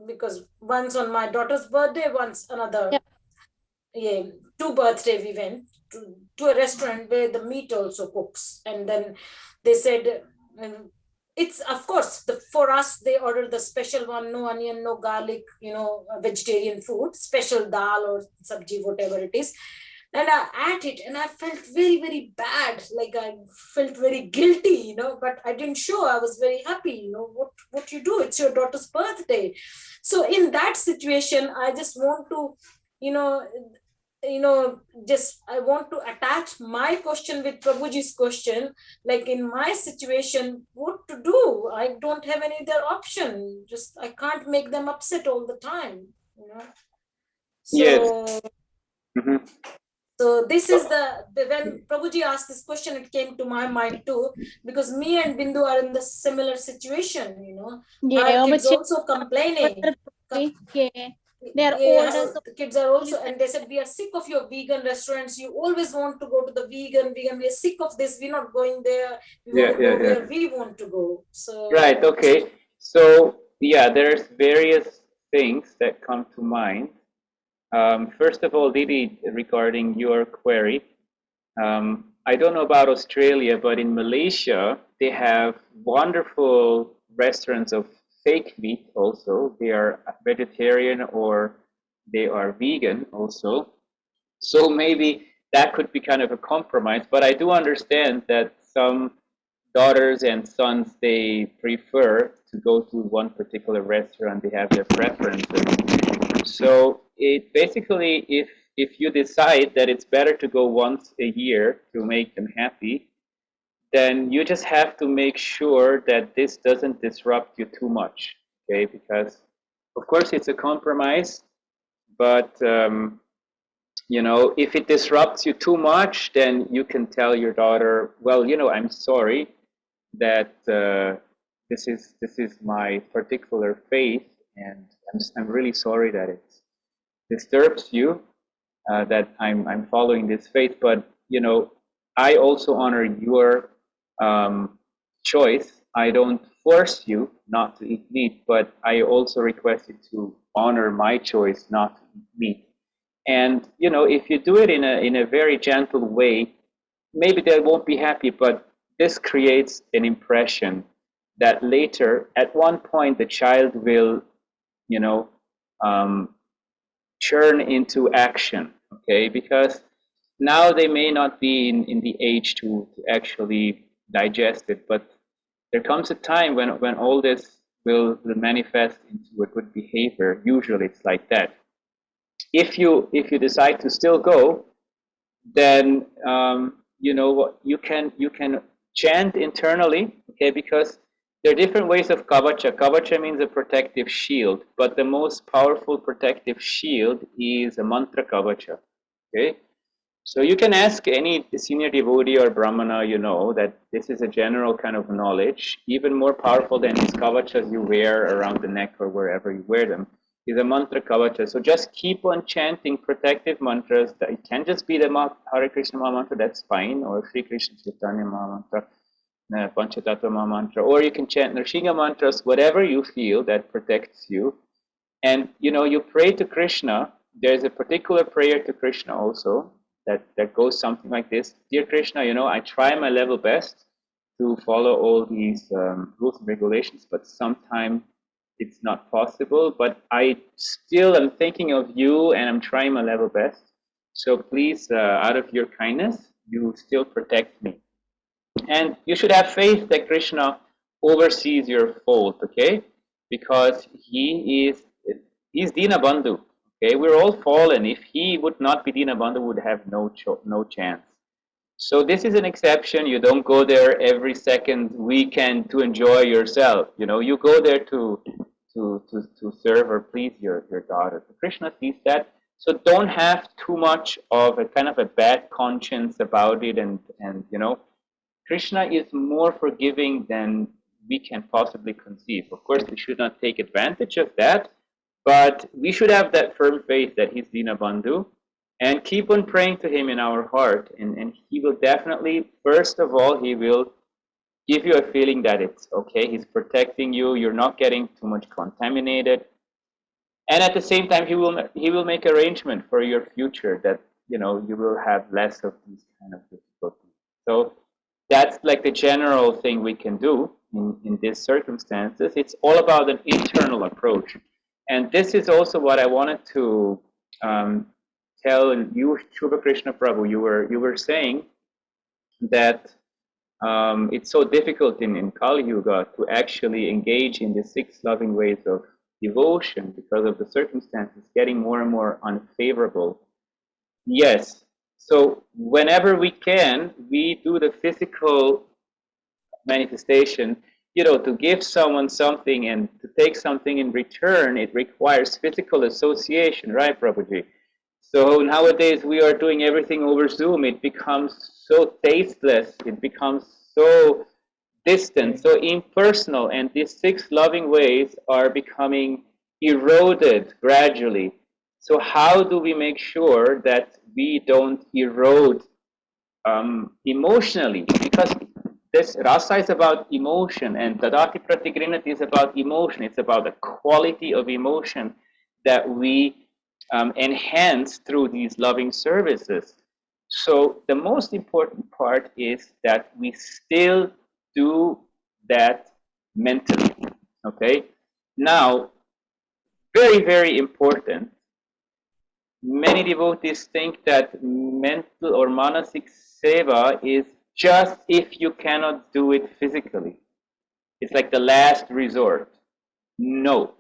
[SPEAKER 3] because once on my daughter's birthday, once another. Yeah, two birthday we went to a restaurant where the meat also cooks, and then they said, it's of course for us they order the special one, no onion, no garlic, you know, vegetarian food, special dal or sabji, whatever it is. And I ate it and I felt very, very bad, like I felt very guilty, you know, but I didn't show. I was very happy, you know, what you do, it's your daughter's birthday. So in that situation, I just want to, you know, just I want to attach my question with Prabhuji's question. Like in my situation, what to do? I don't have any other option. Just I can't make them upset all the time, you know. So,
[SPEAKER 1] Yes.
[SPEAKER 3] So this is when Prabhuji asked this question, it came to my mind too, because me and Bindu are in the similar situation, you know.
[SPEAKER 2] Yeah,
[SPEAKER 3] Our kids
[SPEAKER 2] but
[SPEAKER 3] also complaining.
[SPEAKER 2] yeah, they are
[SPEAKER 3] Yes,
[SPEAKER 2] older. So
[SPEAKER 3] the kids are also, and they said, we are sick of your vegan restaurants. You always want to go to the vegan. We are sick of this. We're not going there. We want to go where we want to go. So
[SPEAKER 1] right. Okay. So yeah, there's various things that come to mind. First of all, Didi, regarding your query, I don't know about Australia, but in Malaysia, they have wonderful restaurants of fake meat also. They are vegetarian or they are vegan also. So maybe that could be kind of a compromise. But I do understand that some daughters and sons, they prefer to go to one particular restaurant. They have their preferences. So it basically, if you decide that it's better to go once a year to make them happy, then you just have to make sure that this doesn't disrupt you too much, okay? Because of course it's a compromise, but you know, if it disrupts you too much, then you can tell your daughter, well, you know, I'm sorry that this is my particular faith, and I'm really sorry that it disturbs you, that I'm following this faith, but you know, I also honor your choice. I don't force you not to eat meat, but I also request you to honor my choice not to eat meat. And you know, if you do it in a very gentle way, maybe they won't be happy, but this creates an impression that later, at one point, the child will, you know, churn into action, okay? Because now they may not be in the age to actually digest it, but there comes a time when all this will manifest into a good behavior. Usually it's like that. If you decide to still go, then you know what, you can chant internally, okay? Because there are different ways of kavacha. Kavacha means a protective shield, but the most powerful protective shield is a mantra kavacha, okay? So you can ask any senior devotee or brahmana, you know, that this is a general kind of knowledge. Even more powerful than these kavachas you wear around the neck or wherever you wear them is a mantra kavacha. So just keep on chanting protective mantras. It can just be the Hare Krishna Maha Mantra, that's fine, or Sri Krishna Chaitanya Maha Mantra, Panchatattva Maha Mantra, or you can chant Nrsinga mantras, whatever you feel that protects you. And you know, you pray to Krishna. There's a particular prayer to Krishna also that goes something like this: Dear Krishna, you know, I try my level best to follow all these rules and regulations, but sometimes it's not possible. But I still am thinking of you, and I'm trying my level best. So please, out of your kindness, you still protect me. And you should have faith that Krishna oversees your fault, okay? Because he's Dinabandhu, okay? We're all fallen. If he would not be Dinabandhu, we would have no chance. So this is an exception. You don't go there every second weekend to enjoy yourself. You know, you go there to serve or please your daughter. So Krishna sees that. So don't have too much of a kind of a bad conscience about it, and you know, Krishna is more forgiving than we can possibly conceive. Of course, we should not take advantage of that, but we should have that firm faith that he's Dinabandhu and keep on praying to him in our heart. And he will definitely, first of all, he will give you a feeling that it's okay. He's protecting you. You're not getting too much contaminated. And at the same time, he will make arrangement for your future that, you know, you will have less of these kind of difficulties. So that's like the general thing we can do in these circumstances. It's all about an internal approach. And this is also what I wanted to tell you, Shubha Krishna Prabhu. You were saying that it's so difficult in Kali Yuga to actually engage in the 6 loving ways of devotion because of the circumstances getting more and more unfavorable. Yes. So whenever we can, we do the physical manifestation. You know, to give someone something and to take something in return, it requires physical association, right, Prabhuji? So nowadays we are doing everything over Zoom. It becomes so tasteless. It becomes so distant, so impersonal, and these 6 loving ways are becoming eroded gradually. So how do we make sure that we don't erode emotionally? Because this rasa is about emotion, and dadati pratigrinati is about emotion. It's about the quality of emotion that we enhance through these loving services. So the most important part is that we still do that mentally, okay? Now, very, very important, many devotees think that mental or manasik seva is just if you cannot do it physically. It's like the last resort. No,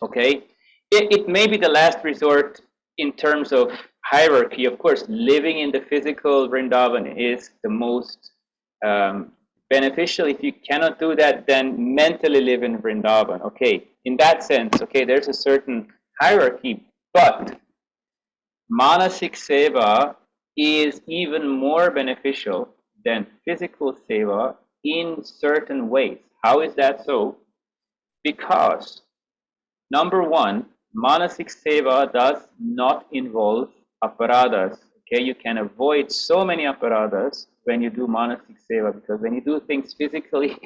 [SPEAKER 1] okay? It may be the last resort in terms of hierarchy, of course, living in the physical Vrindavan is the most beneficial. If you cannot do that, then mentally live in Vrindavan. Okay, in that sense, okay, there's a certain hierarchy, but Manasik Seva is even more beneficial than physical Seva in certain ways. How is that so? Because, number one, Manasik Seva does not involve aparadas. Okay, you can avoid so many aparadas when you do Manasik Seva, because when you do things physically,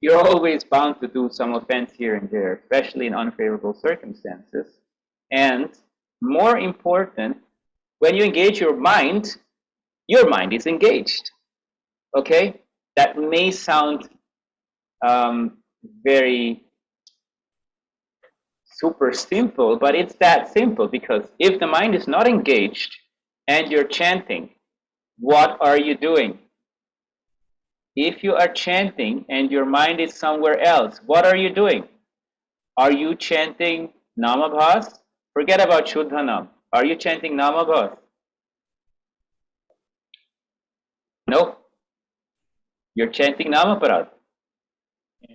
[SPEAKER 1] you're always bound to do some offense here and there, especially in unfavorable circumstances. And more important, when you engage your mind is engaged. Okay? That may sound very super simple, but it's that simple, because if the mind is not engaged and you're chanting, what are you doing? If you are chanting and your mind is somewhere else, what are you doing? Are you chanting Namabhas? Forget about Shuddhanam. Are you chanting Namabhas? No. You're chanting Namaparad.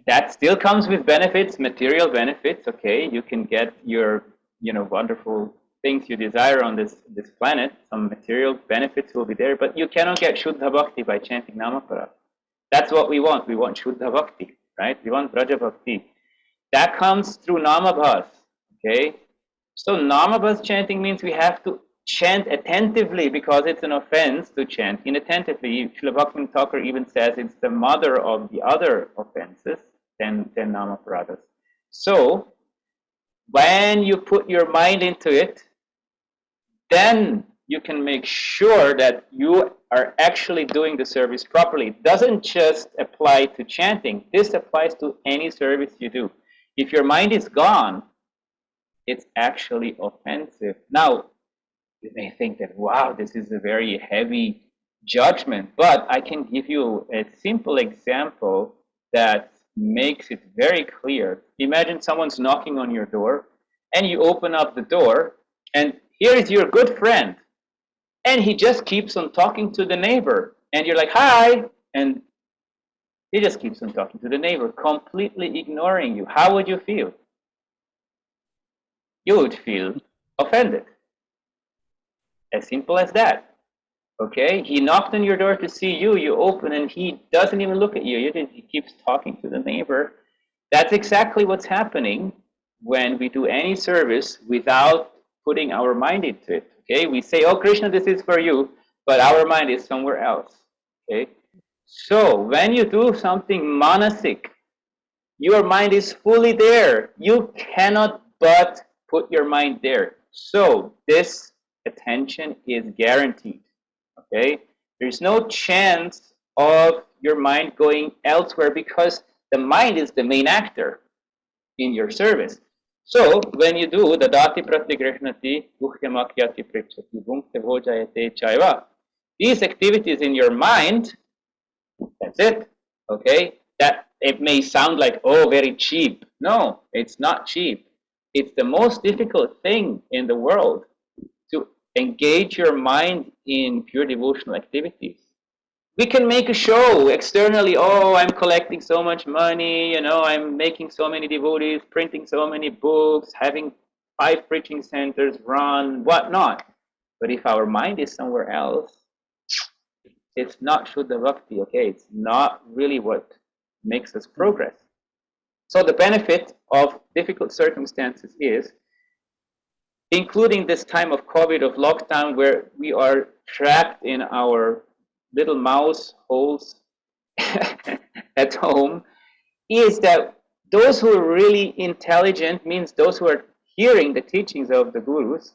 [SPEAKER 1] That still comes with benefits, material benefits. Okay, you can get your, wonderful things you desire on this planet. Some material benefits will be there, but you cannot get Shuddha Bhakti by chanting Namaparad. That's what we want. We want Shuddha Bhakti, right? We want Vraja Bhakti. That comes through Namabhas. Okay, so Namabhas chanting means we have to chant attentively, because it's an offense to chant inattentively. Srila Bhaktivinoda Thakur even says it's the mother of the other offenses, 10 Namaparadas. So, when you put your mind into it, then you can make sure that you are actually doing the service properly. It doesn't just apply to chanting. This applies to any service you do. If your mind is gone, it's actually offensive. Now, you may think that, wow, this is a very heavy judgment, but I can give you a simple example that makes it very clear. Imagine someone's knocking on your door, and you open up the door, and here is your good friend, and he just keeps on talking to the neighbor, and you're like, hi, and he just keeps on talking to the neighbor, completely ignoring you. How would you feel? You would feel offended. As simple as that. Okay? He knocked on your door to see you, you open, and he doesn't even look at you. He keeps talking to the neighbor. That's exactly what's happening when we do any service without putting our mind into it. Okay? We say, oh, Krishna, this is for you, but our mind is somewhere else. Okay? So, when you do something manasik, your mind is fully there. You cannot but put your mind there. So, this attention is guaranteed. Okay? There's no chance of your mind going elsewhere, because the mind is the main actor in your service. So when you do the dati pratigrihnati guhyamakyati pripsati bhunkte bhojayate chaiva, these activities in your mind, that's it. Okay? That it may sound like, oh, very cheap. No, it's not cheap. It's the most difficult thing in the world, to engage your mind in pure devotional activities. We can make a show externally. Oh, I'm collecting so much money, I'm making so many devotees, printing so many books, having 5 preaching centers run, whatnot. But if our mind is somewhere else, it's not Shuddha Bhakti, okay? It's not really what makes us progress. So the benefit of difficult circumstances is, including this time of COVID, of lockdown, where we are trapped in our little mouse holes at home, is that those who are really intelligent, means those who are hearing the teachings of the gurus,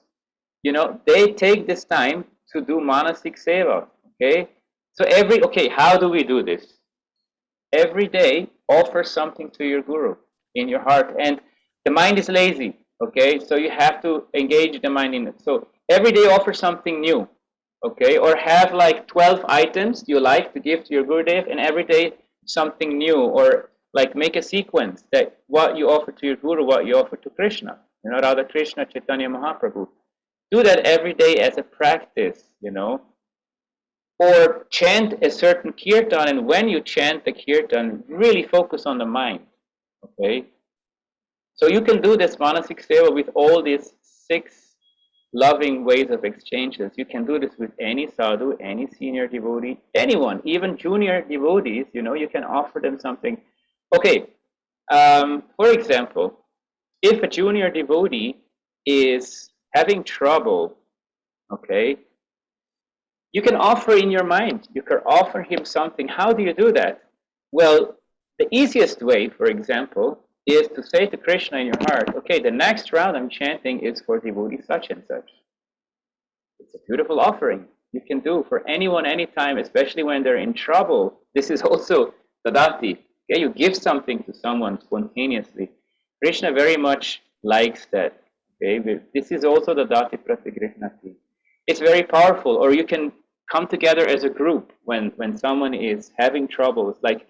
[SPEAKER 1] they take this time to do manasik seva. Okay? So how do we do this? Every day, offer something to your guru in your heart. And the mind is lazy. Okay, so you have to engage the mind in it. So every day offer something new, okay, or have like 12 items you like to give to your Gurudev, and every day something new, or like make a sequence that what you offer to your Guru, what you offer to Krishna, Radha Krishna, Chaitanya Mahaprabhu. do that every day as a practice, you know. Or chant a certain kirtan, and when you chant the kirtan, really focus on the mind, okay? So you can do this manasik seva with all these 6 loving ways of exchanges. You can do this with any sadhu, any senior devotee, anyone, even junior devotees, you know, you can offer them something. Okay, for example, if a junior devotee is having trouble, okay, you can offer in your mind, you can offer him something. How do you do that? Well, the easiest way, for example, is to say to Krishna in your heart, okay, the next round I'm chanting is for devotee such and such. It's a beautiful offering you can do for anyone, anytime, especially when they're in trouble. This is also tadati. Okay, you give something to someone spontaneously. Krishna very much likes that. Okay, this is also the dati pratigrihnati. It's very powerful. Or you can come together as a group when someone is having troubles. Like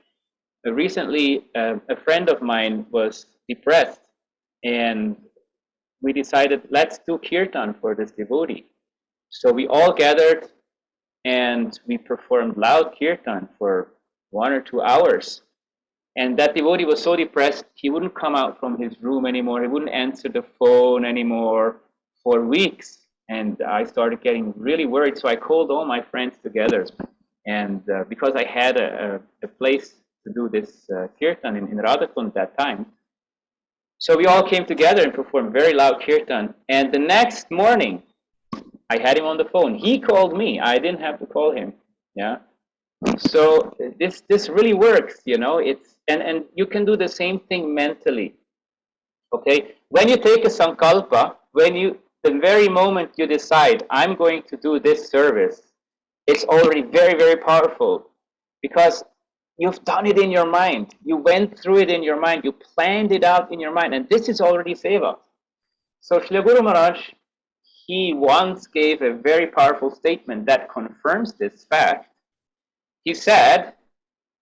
[SPEAKER 1] recently, a friend of mine was depressed, and we decided, let's do kirtan for this devotee. So we all gathered and we performed loud kirtan for 1 or 2 hours. And that devotee was so depressed, he wouldn't come out from his room anymore. He wouldn't answer the phone anymore for weeks. And I started getting really worried. So I called all my friends together. And because I had a place to do this kirtan in Radhakund that time, so we all came together and performed very loud kirtan. And the next morning, I had him on the phone. He called me. I didn't have to call him. Yeah. So this really works, you know. It's and you can do the same thing mentally. Okay. When you take a sankalpa, the very moment you decide I'm going to do this service, it's already very, very powerful, because you've done it in your mind. You went through it in your mind. You planned it out in your mind, and this is already seva. So Srila Guru Maharaj, he once gave a very powerful statement that confirms this fact. He said,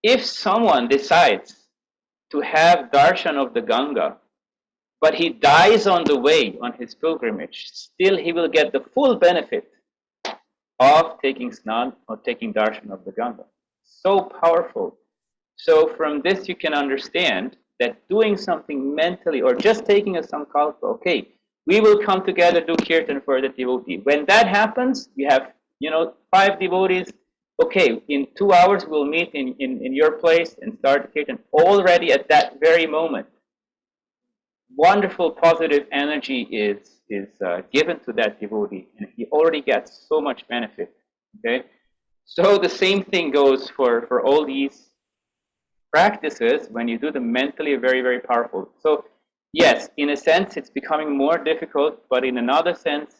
[SPEAKER 1] if someone decides to have darshan of the Ganga, but he dies on the way on his pilgrimage, still he will get the full benefit of taking snan or taking darshan of the Ganga. So powerful. So from this you can understand that doing something mentally, or just taking a sankalpa, okay, we will come together, do kirtan for the devotee. When that happens, you have, 5 devotees. Okay, in 2 hours we'll meet in your place and start the kirtan. Already at that very moment, wonderful positive energy is given to that devotee, and he already gets so much benefit. Okay, so the same thing goes for all these practices. When you do them mentally, very, very powerful. So yes, in a sense it's becoming more difficult, but in another sense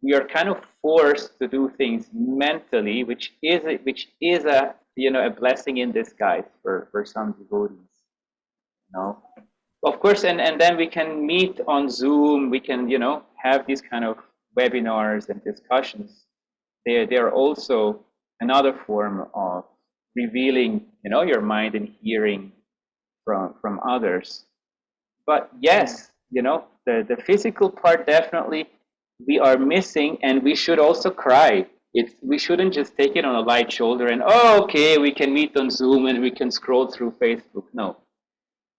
[SPEAKER 1] we are kind of forced to do things mentally, which is a a blessing in disguise for some devotees. Of course, and then we can meet on Zoom. We can have these kind of webinars and discussions. They are also another form of revealing your mind and hearing from others. But yes, the physical part, definitely we are missing, and we should also cry. We shouldn't just take it on a light shoulder and, oh, okay, we can meet on Zoom and we can scroll through Facebook. No,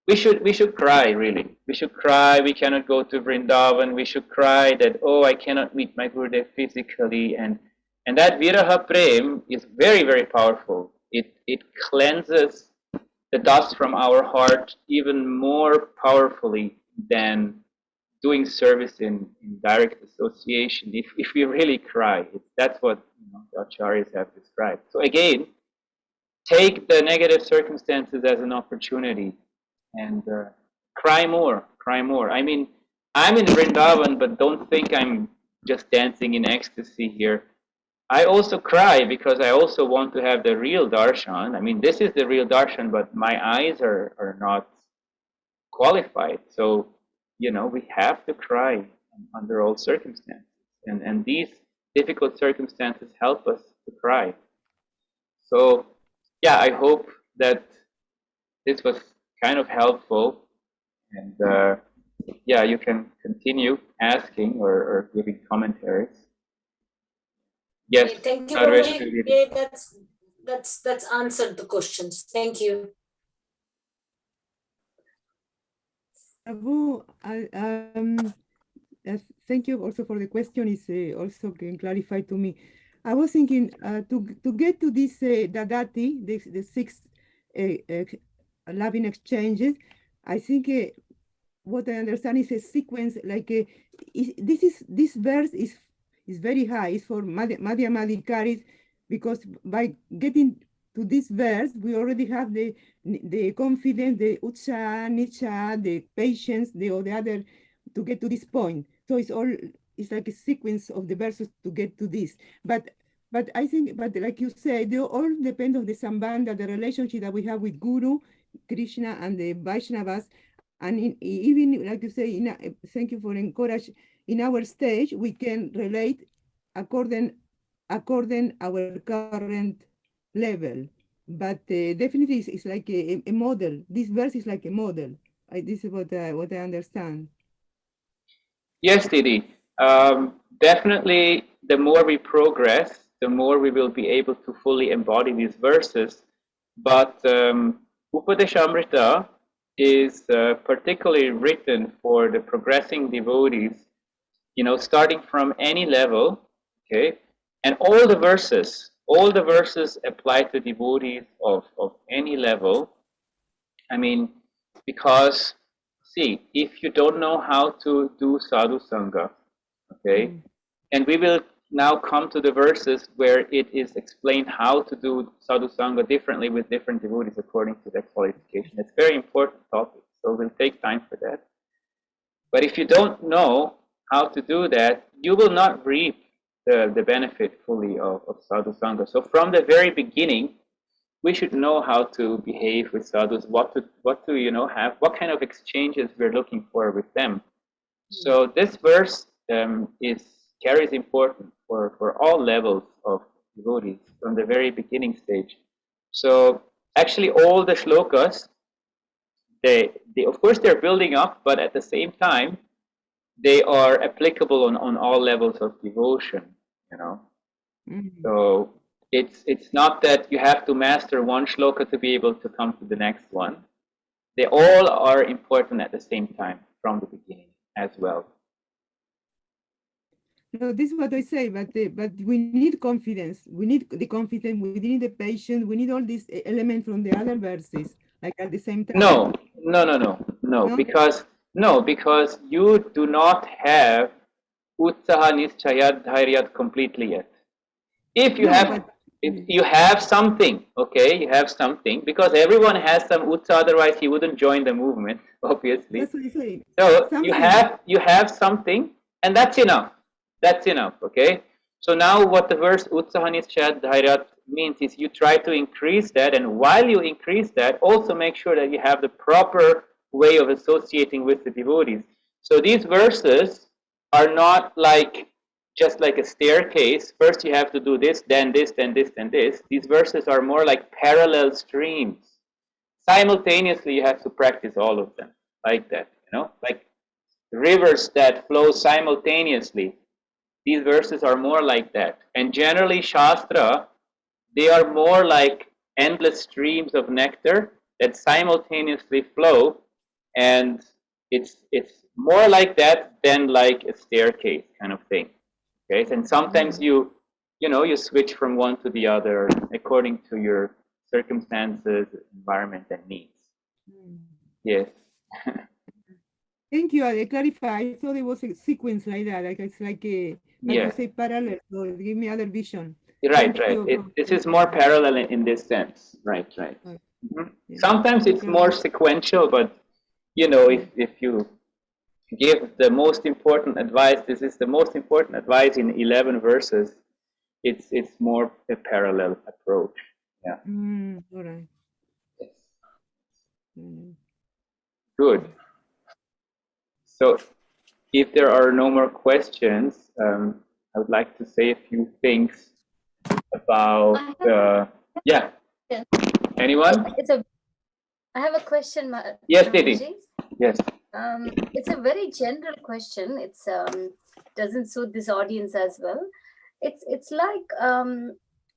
[SPEAKER 1] we should cry, really. We should cry. We cannot go to Vrindavan. We should cry that, oh, I cannot meet my Gurudev physically. And that viraha prem is very, very powerful. It cleanses the dust from our heart even more powerfully than doing service in direct association. If we really cry, that's what the acharyas have described. So again, take the negative circumstances as an opportunity and cry more, cry more. I mean, I'm in Vrindavan, but don't think I'm just dancing in ecstasy here. I also cry because I also want to have the real darshan. I mean, this is the real darshan, but my eyes are not qualified. So, we have to cry under all circumstances. And these difficult circumstances help us to cry. So, yeah, I hope that this was kind of helpful. And yeah, you can continue asking or giving commentaries. Yes,
[SPEAKER 3] Okay, thank you,
[SPEAKER 1] Sarvesh,
[SPEAKER 3] Prabhuji. Okay, that's answered the questions. Thank you.
[SPEAKER 5] Prabhu, thank you also for the question. Is also can clarify to me. I was thinking to get to this Dadati, the six loving exchanges. I think what I understand is a sequence like this verse is very high. It's for Madhya Madhikaris because by getting to this verse we already have the confidence, the utsaha, nicha, the patience, the other to get to this point. So it's like a sequence of the verses to get to this. But I think, but like you say, they all depend on the sambandha, the relationship that we have with Guru, Krishna, and the Vaishnavas. And even like you say, thank you for encourage. In our stage, we can relate according our current level. But definitely, it's like a model. This verse is like a model. This is what I understand.
[SPEAKER 1] Yes, Didi. Definitely, the more we progress, the more we will be able to fully embody these verses. But Upadesamrita is particularly written for the progressing devotees, starting from any level, okay? And all the verses apply to devotees of any level. I mean, because, see, if you don't know how to do sadhu sangha, okay, and we will now come to the verses where it is explained how to do sadhu sangha differently with different devotees according to their qualification. It's a very important topic, so we'll take time for that. But if you don't know how to do that, you will not reap the benefit fully of sadhu sangha. So from the very beginning, we should know how to behave with sadhus, what to have, what kind of exchanges we're looking for with them. So this verse carries importance for all levels of devotees from the very beginning stage. So actually, all the shlokas, they of course they're building up, but at the same time, they are applicable on all levels of devotion. So it's not that you have to master one shloka to be able to come to the next one. They all are important at the same time from the beginning as well.
[SPEAKER 5] No, this is what I say, but we need confidence. We need the confidence. We need the patience. We need all these elements from the other verses, like at the same time.
[SPEAKER 1] No, because you do not have utsaha nischayat dhairyat completely yet. If you have something, okay, you have something, because everyone has some utsaha, otherwise he wouldn't join the movement, obviously.
[SPEAKER 5] That's what I say.
[SPEAKER 1] So you have something, and that's enough. That's enough, okay? So now what the verse utsaha nischayat dhairyat means is you try to increase that, and while you increase that, also make sure that you have the proper way of associating with the devotees. So these verses are not like just like a staircase. First you have to do this, then this, then this, then this. These verses are more like parallel streams. Simultaneously you have to practice all of them like that, like rivers that flow simultaneously. These verses are more like that. And generally Shastra, they are more like endless streams of nectar that simultaneously flow, and it's more like that than like a staircase kind of thing. Okay, and sometimes you switch from one to the other according to your circumstances, environment, and needs. Yes.
[SPEAKER 5] Thank you. I clarify. I thought it was a sequence like that. Like it's like you say parallel. So give me other vision.
[SPEAKER 1] Right. This is more parallel in this sense. Right. Mm-hmm. Yeah. Sometimes it's more sequential, but if you give the most important advice, this is the most important advice in 11 verses. It's more a parallel approach. Yeah.
[SPEAKER 5] All right.
[SPEAKER 1] Yes. Good. So, if there are no more questions, I would like to say a few things about. Yeah. Anyone?
[SPEAKER 6] I have a question.
[SPEAKER 1] Yes, Didi. Yes.
[SPEAKER 6] It's a very general question. It's doesn't suit this audience as well. It's like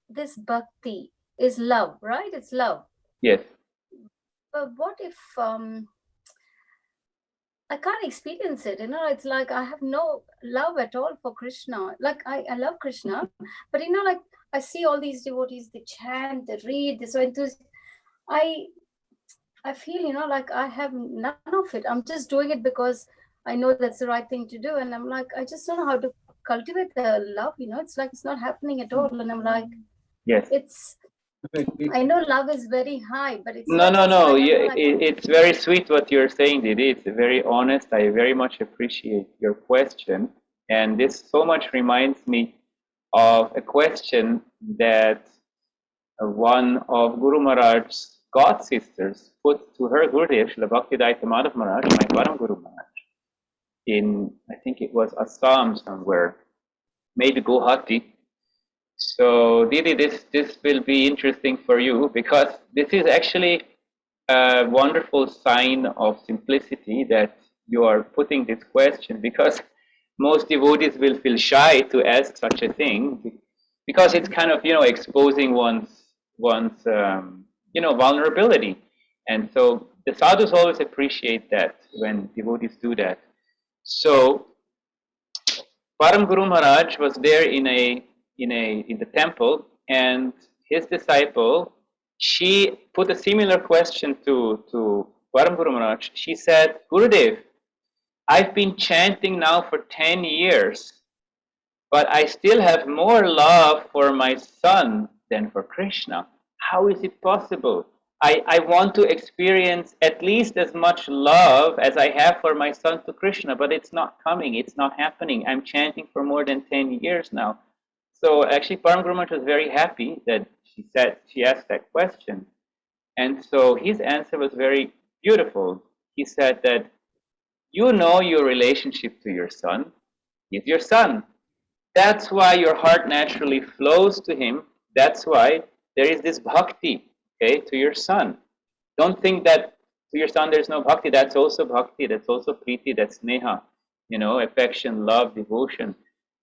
[SPEAKER 6] this bhakti is love, right? It's love.
[SPEAKER 1] Yes.
[SPEAKER 6] But what if I can't experience it? You know, it's like I have no love at all for Krishna. Like I love Krishna, but you know, like I see all these devotees, they chant, they read, they're so enthusiastic. I feel, you know, like I have none of it. I'm just doing it because I know that's the right thing to do. And I'm like, I just don't know how to cultivate the love, you know, it's like it's not happening at all. And I'm like,
[SPEAKER 1] Yes.
[SPEAKER 6] it's, I know love is very high, but it's
[SPEAKER 1] No,
[SPEAKER 6] like
[SPEAKER 1] no,
[SPEAKER 6] this,
[SPEAKER 1] no.
[SPEAKER 6] like, I
[SPEAKER 1] You,
[SPEAKER 6] know, like,
[SPEAKER 1] it's very sweet what you're saying, Didi. It's very honest. I very much appreciate your question. And this so much reminds me of a question that one of Guru Maharaj's god sisters put to her Gurudev, Srila Bhaktivedanta Madhav Maharaj, my Param Guru Maharaj, in, I think it was Assam somewhere, maybe Guwahati. So Didi, this will be interesting for you, because this is actually a wonderful sign of simplicity that you are putting this question, because most devotees will feel shy to ask such a thing, because it's kind of, you know, exposing one's vulnerability. And so the sadhus always appreciate that when devotees do that. So Param Guru Maharaj was there in the temple, and his disciple, she put a similar question to Param Guru Maharaj. She said, Gurudev, I've been chanting now for 10 years, but I still have more love for my son than for Krishna. How is it possible? I want to experience at least as much love as I have for my son to Krishna, but it's not coming, it's not happening. I'm chanting for more than 10 years now. So actually Param Guru Maharaj was very happy that she asked that question. And so his answer was very beautiful. He said that you know your relationship to your son is your son. That's why your heart naturally flows to him. That's why there is this bhakti, okay, to your son. Don't think that to your son there's no bhakti. That's also bhakti. That's also priti. That's sneha, affection, love, devotion.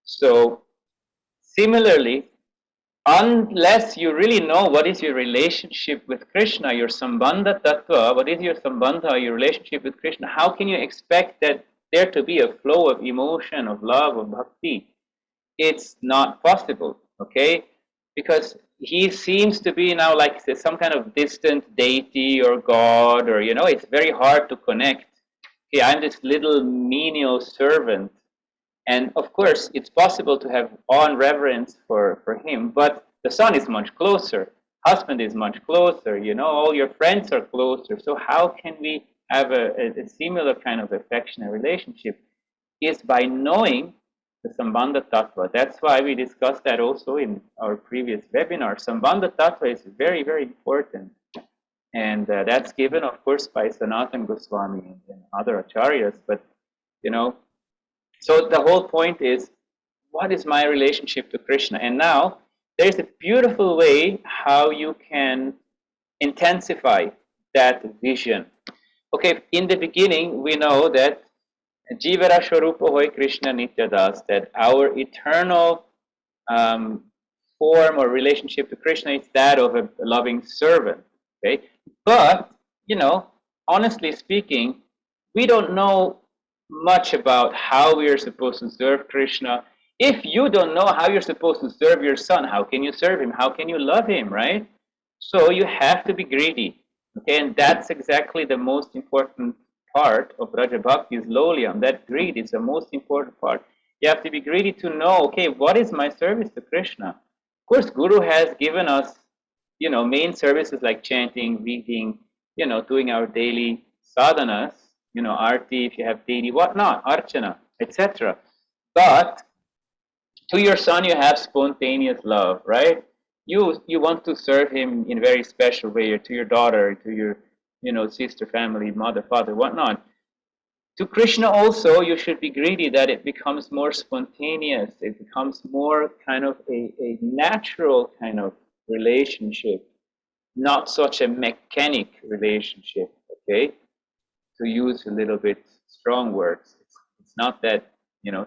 [SPEAKER 1] So similarly, unless you really know what is your relationship with Krishna, your sambandha tattva, what is your sambandha, your relationship with Krishna, how can you expect that there to be a flow of emotion, of love, of bhakti? It's not possible, okay? Because he seems to be now like some kind of distant deity or God, or, it's very hard to connect. Okay, I'm this little menial servant. And of course, it's possible to have awe and reverence for him, but the son is much closer. Husband is much closer, all your friends are closer. So how can we have a similar kind of affectionate relationship? Is by knowing the Sambandha Tattva. That's why we discussed that also in our previous webinar. Sambandha Tattva is very, very important. And that's given, of course, by Sanatana Goswami and other acharyas. But, so the whole point is, what is my relationship to Krishna? And now, there's a beautiful way how you can intensify that vision. Okay, in the beginning, we know that Jivara Shwarupa Hoy Krishna Nityadas, that our eternal form or relationship to Krishna is that of a loving servant. Okay, but honestly speaking, we don't know much about how we are supposed to serve Krishna. If you don't know how you're supposed to serve your son, how can you serve him? How can you love him, right? So you have to be greedy. Okay, and that's exactly the most important part of Raja Bhakti is Lolyam. That greed is the most important part. You have to be greedy to know, okay, what is my service to Krishna? Of course, Guru has given us, main services like chanting, reading, doing our daily sadhanas, arti, if you have daily, whatnot, archana, etc. But to your son, you have spontaneous love, right? You want to serve him in a very special way, or to your daughter, to your, sister, family, mother, father, whatnot. To Krishna also, you should be greedy that it becomes more spontaneous. It becomes more kind of a natural kind of relationship, not such a mechanic relationship, okay? To use a little bit strong words. It's not that,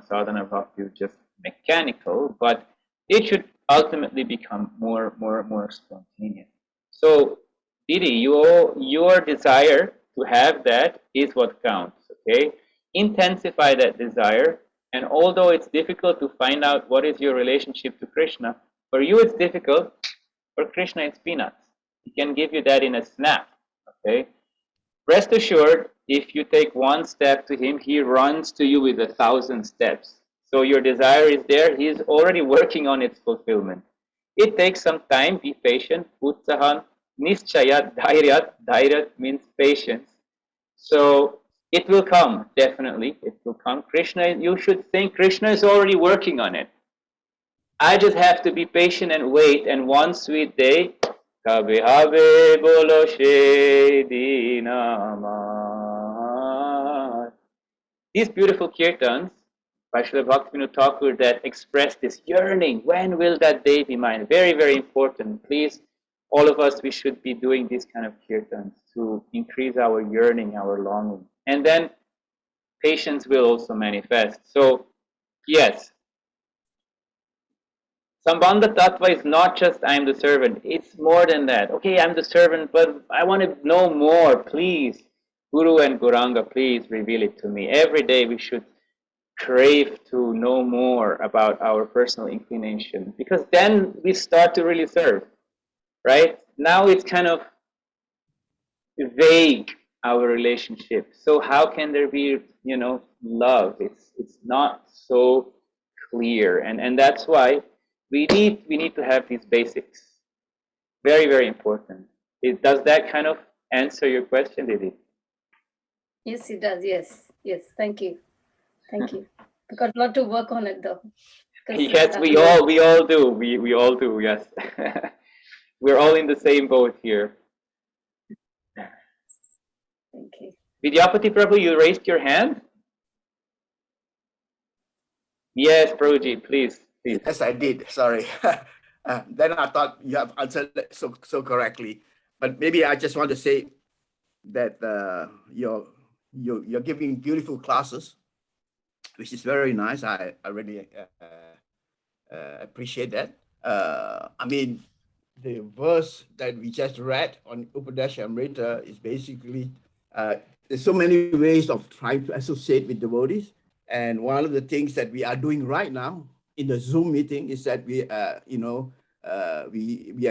[SPEAKER 1] sadhana bhakti is just mechanical, but it should ultimately become more spontaneous. So, Didi, your desire to have that is what counts, okay? Intensify that desire, and although it's difficult to find out what is your relationship to Krishna, for you it's difficult, for Krishna it's peanuts. He can give you that in a snap, okay? Rest assured, if you take one step to him, he runs to you with 1,000 steps. So your desire is there, he is already working on its fulfillment. It takes some time, be patient. Utsahan, nischayat, dhairyat. Dhairyat means patience. So it will come, definitely. It will come. Krishna, you should think Krishna is already working on it. I just have to be patient and wait, and one sweet day, Kabhi habe bolo she dinamar. These beautiful kirtans by Srila Bhaktivinoda Thakur that express this yearning. When will that day be mine? Very, very important. Please, all of us, we should be doing these kind of kirtans to increase our yearning, our longing. And then patience will also manifest. So, yes, Sambandha Tattva is not just I am the servant. It's more than that. Okay, I'm the servant, but I want to know more. Please, Guru and Gauranga, please reveal it to me. Every day we should crave to know more about our personal inclination, because then we start to really serve, right? Now it's kind of vague, our relationship. So how can there be, love? It's not so clear, and that's why we need to have these basics. Very, very important. Does that kind of answer your question, Didi?
[SPEAKER 6] Yes, it does. Yes. Thank you. We've got a lot to work on it, though.
[SPEAKER 1] Yes, we all do. We all do. Yes, we're all in the same boat here.
[SPEAKER 6] Thank you.
[SPEAKER 1] Vidyapati Prabhu, you raised your hand. Yes, Prabhuji, please.
[SPEAKER 7] Yes, I did. Sorry. Then I thought you have answered it so correctly, but maybe I just want to say that you're giving beautiful classes, which is very nice. I really appreciate that. I mean, the verse that we just read on Upadesamrita is basically there's so many ways of trying to associate with devotees. And one of the things that we are doing right now in the Zoom meeting is that we are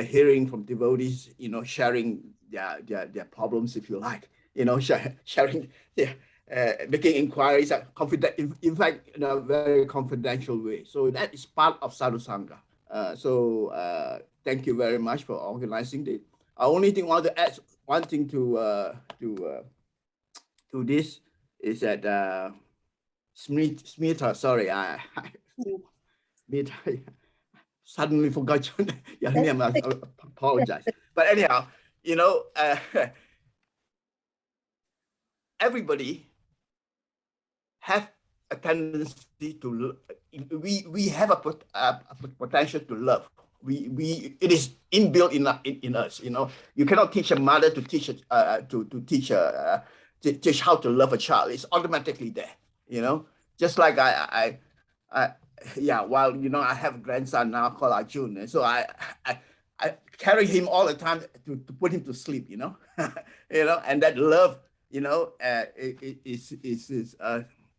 [SPEAKER 7] hearing from devotees, sharing their problems, if you like, sharing, making inquiries, in fact, in a very confidential way. So that is part of Sadhu Sangha. Thank you very much for organizing it. I only think I want to add one thing to this is that Smita, sorry, I suddenly forgot your name. I apologize. But anyhow, everybody have a tendency to. We have a potential to love. It is inbuilt in us. You cannot teach a mother to teach teach how to love a child. It's automatically there. Just like while I have a grandson now called Arjun, and so I carry him all the time to put him to sleep. And that love,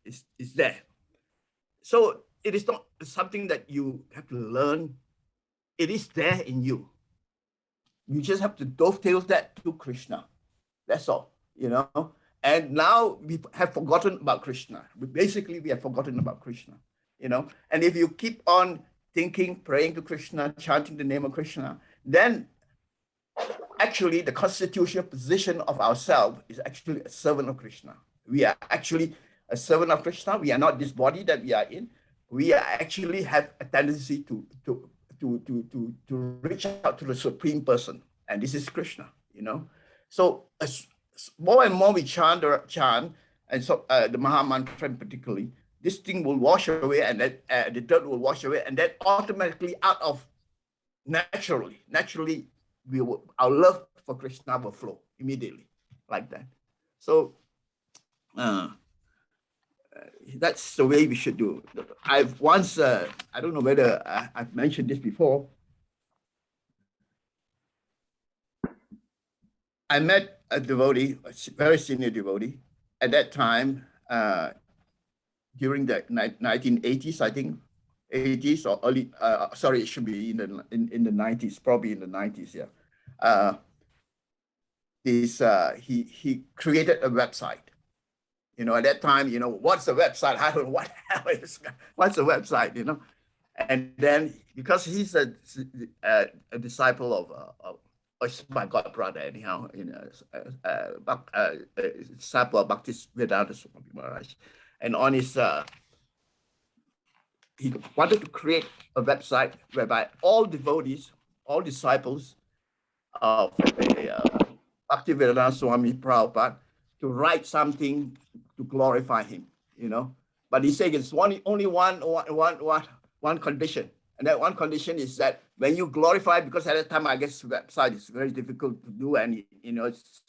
[SPEAKER 7] is there. So it is not something that you have to learn. It is there in you. You just have to dovetail that to Krishna. That's all, And now we have forgotten about Krishna. We have forgotten about Krishna, And if you keep on thinking, praying to Krishna, chanting the name of Krishna, then actually the constitutional position of ourselves is actually a servant of Krishna. We are actually a servant of Krishna. We are not this body that we are in. We actually have a tendency to reach out to the Supreme Person, and this is Krishna. So as more and more we chant, and so the Maha Mantra particularly, this thing will wash away, and that the dirt will wash away, and then automatically naturally, our love for Krishna will flow immediately like that. So that's the way we should do. I've once, I don't know whether I've mentioned this before. I met a devotee, a very senior devotee, at that time, during the 1980s, I think, 80s or early, sorry, it should be in the 90s, probably in the 90s, yeah. He created a website. You know, at that time, you know, what's a website? I don't know what the hell is, what's a website, you know? And then, because he's a disciple of it's my god brother anyhow, you know, disciple of Bhakti-Vedanta Swami Maharaj, and on his he wanted to create a website whereby all devotees, all disciples of Bhakti-Vedanta Swami Prabhupada to write something to glorify him, you know. But he said it's only one condition. And that one condition is that when you glorify, because at that time, I guess website is very difficult to do, and you know, it's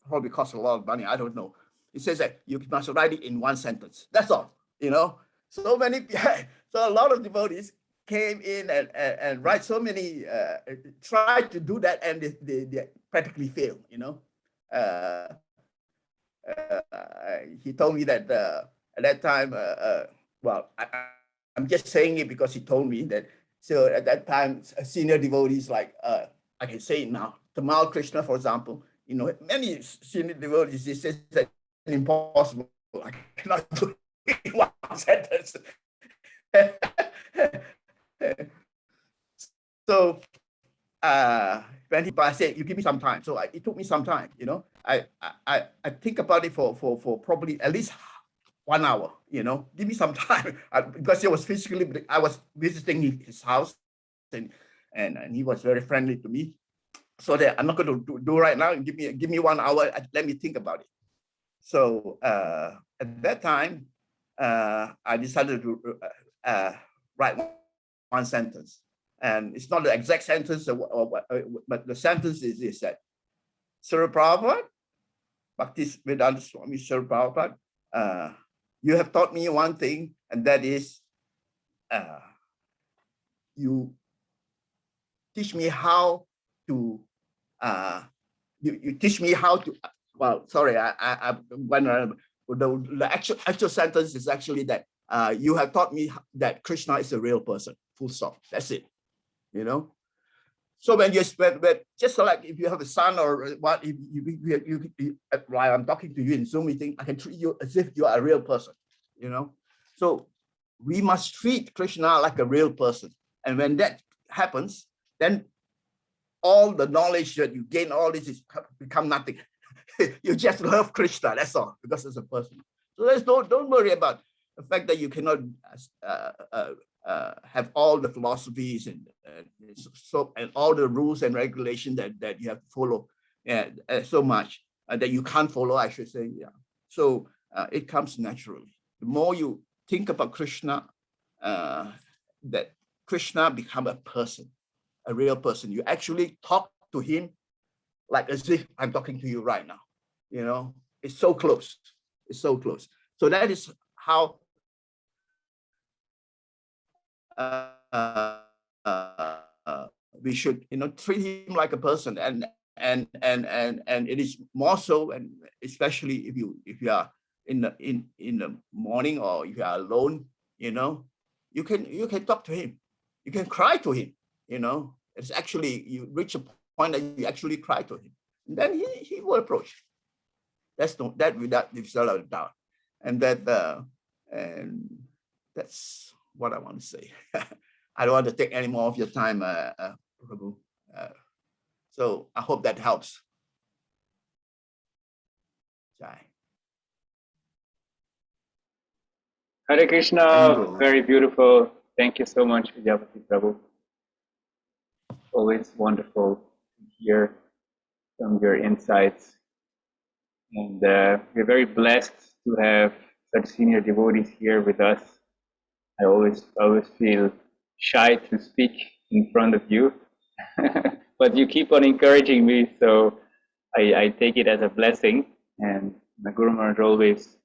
[SPEAKER 7] probably costs a lot of money. I don't know. It says that you must write it in one sentence. That's all, you know. So many, so a lot of devotees came in and write so many, tried to do that, and they practically failed, you know. He told me that at that time, well, I'm just saying it because he told me that. So at that time, senior devotees like, I can say it now, Tamal Krishna, for example, you know, many senior devotees, he says that it's impossible. I cannot do it in one sentence. So when he said, you give me some time. So it took me some time, you know. I think about it for probably at least 1 hour, you know. Give me some time because he was physically, I was visiting his house, and he was very friendly to me. So that I'm not going to do right now. Give me 1 hour. Let me think about it. So at that time, I decided to write one sentence. And it's not the exact sentence, but the sentence is that Sri Prabhupada, Bhakti-Vedanta Swami Sri Prabhupada, you have taught me one thing, and that is you teach me how to, you teach me how to, well, sorry, the actual sentence is actually that you have taught me that Krishna is a real person, full stop, that's it. You know, so when you just like if you have a son or what, if you while I'm talking to you in Zoom meeting, I can treat you as if you are a real person. You know, so we must treat Krishna like a real person, and when that happens, then all the knowledge that you gain, all this is become nothing. You just love Krishna, that's all, because it's a person. So don't worry about the fact that you cannot have all the philosophies and all the rules and regulations that you have to follow, so much that you can't follow, I should say. Yeah. So it comes naturally. The more you think about Krishna, that Krishna become a person, a real person. You actually talk to him like as if I'm talking to you right now. You know, it's so close. It's so close. So that is how we should, you know, treat him like a person, and it is more so, and especially if you are in the morning, or if you are alone, you know, you can talk to him, you can cry to him, you know. It's actually, you reach a point that you actually cry to him, and then he will approach. That's that without a doubt, and that's what I want to say. I don't want to take any more of your time, Prabhu. So I hope that helps. Jai.
[SPEAKER 1] Hare Krishna, very beautiful. Thank you so much, Vidyapati Prabhu. Always wonderful to hear from your insights. And we're very blessed to have such senior devotees here with us. I always feel shy to speak in front of you, but you keep on encouraging me, so I take it as a blessing. And my Guru Maharaj always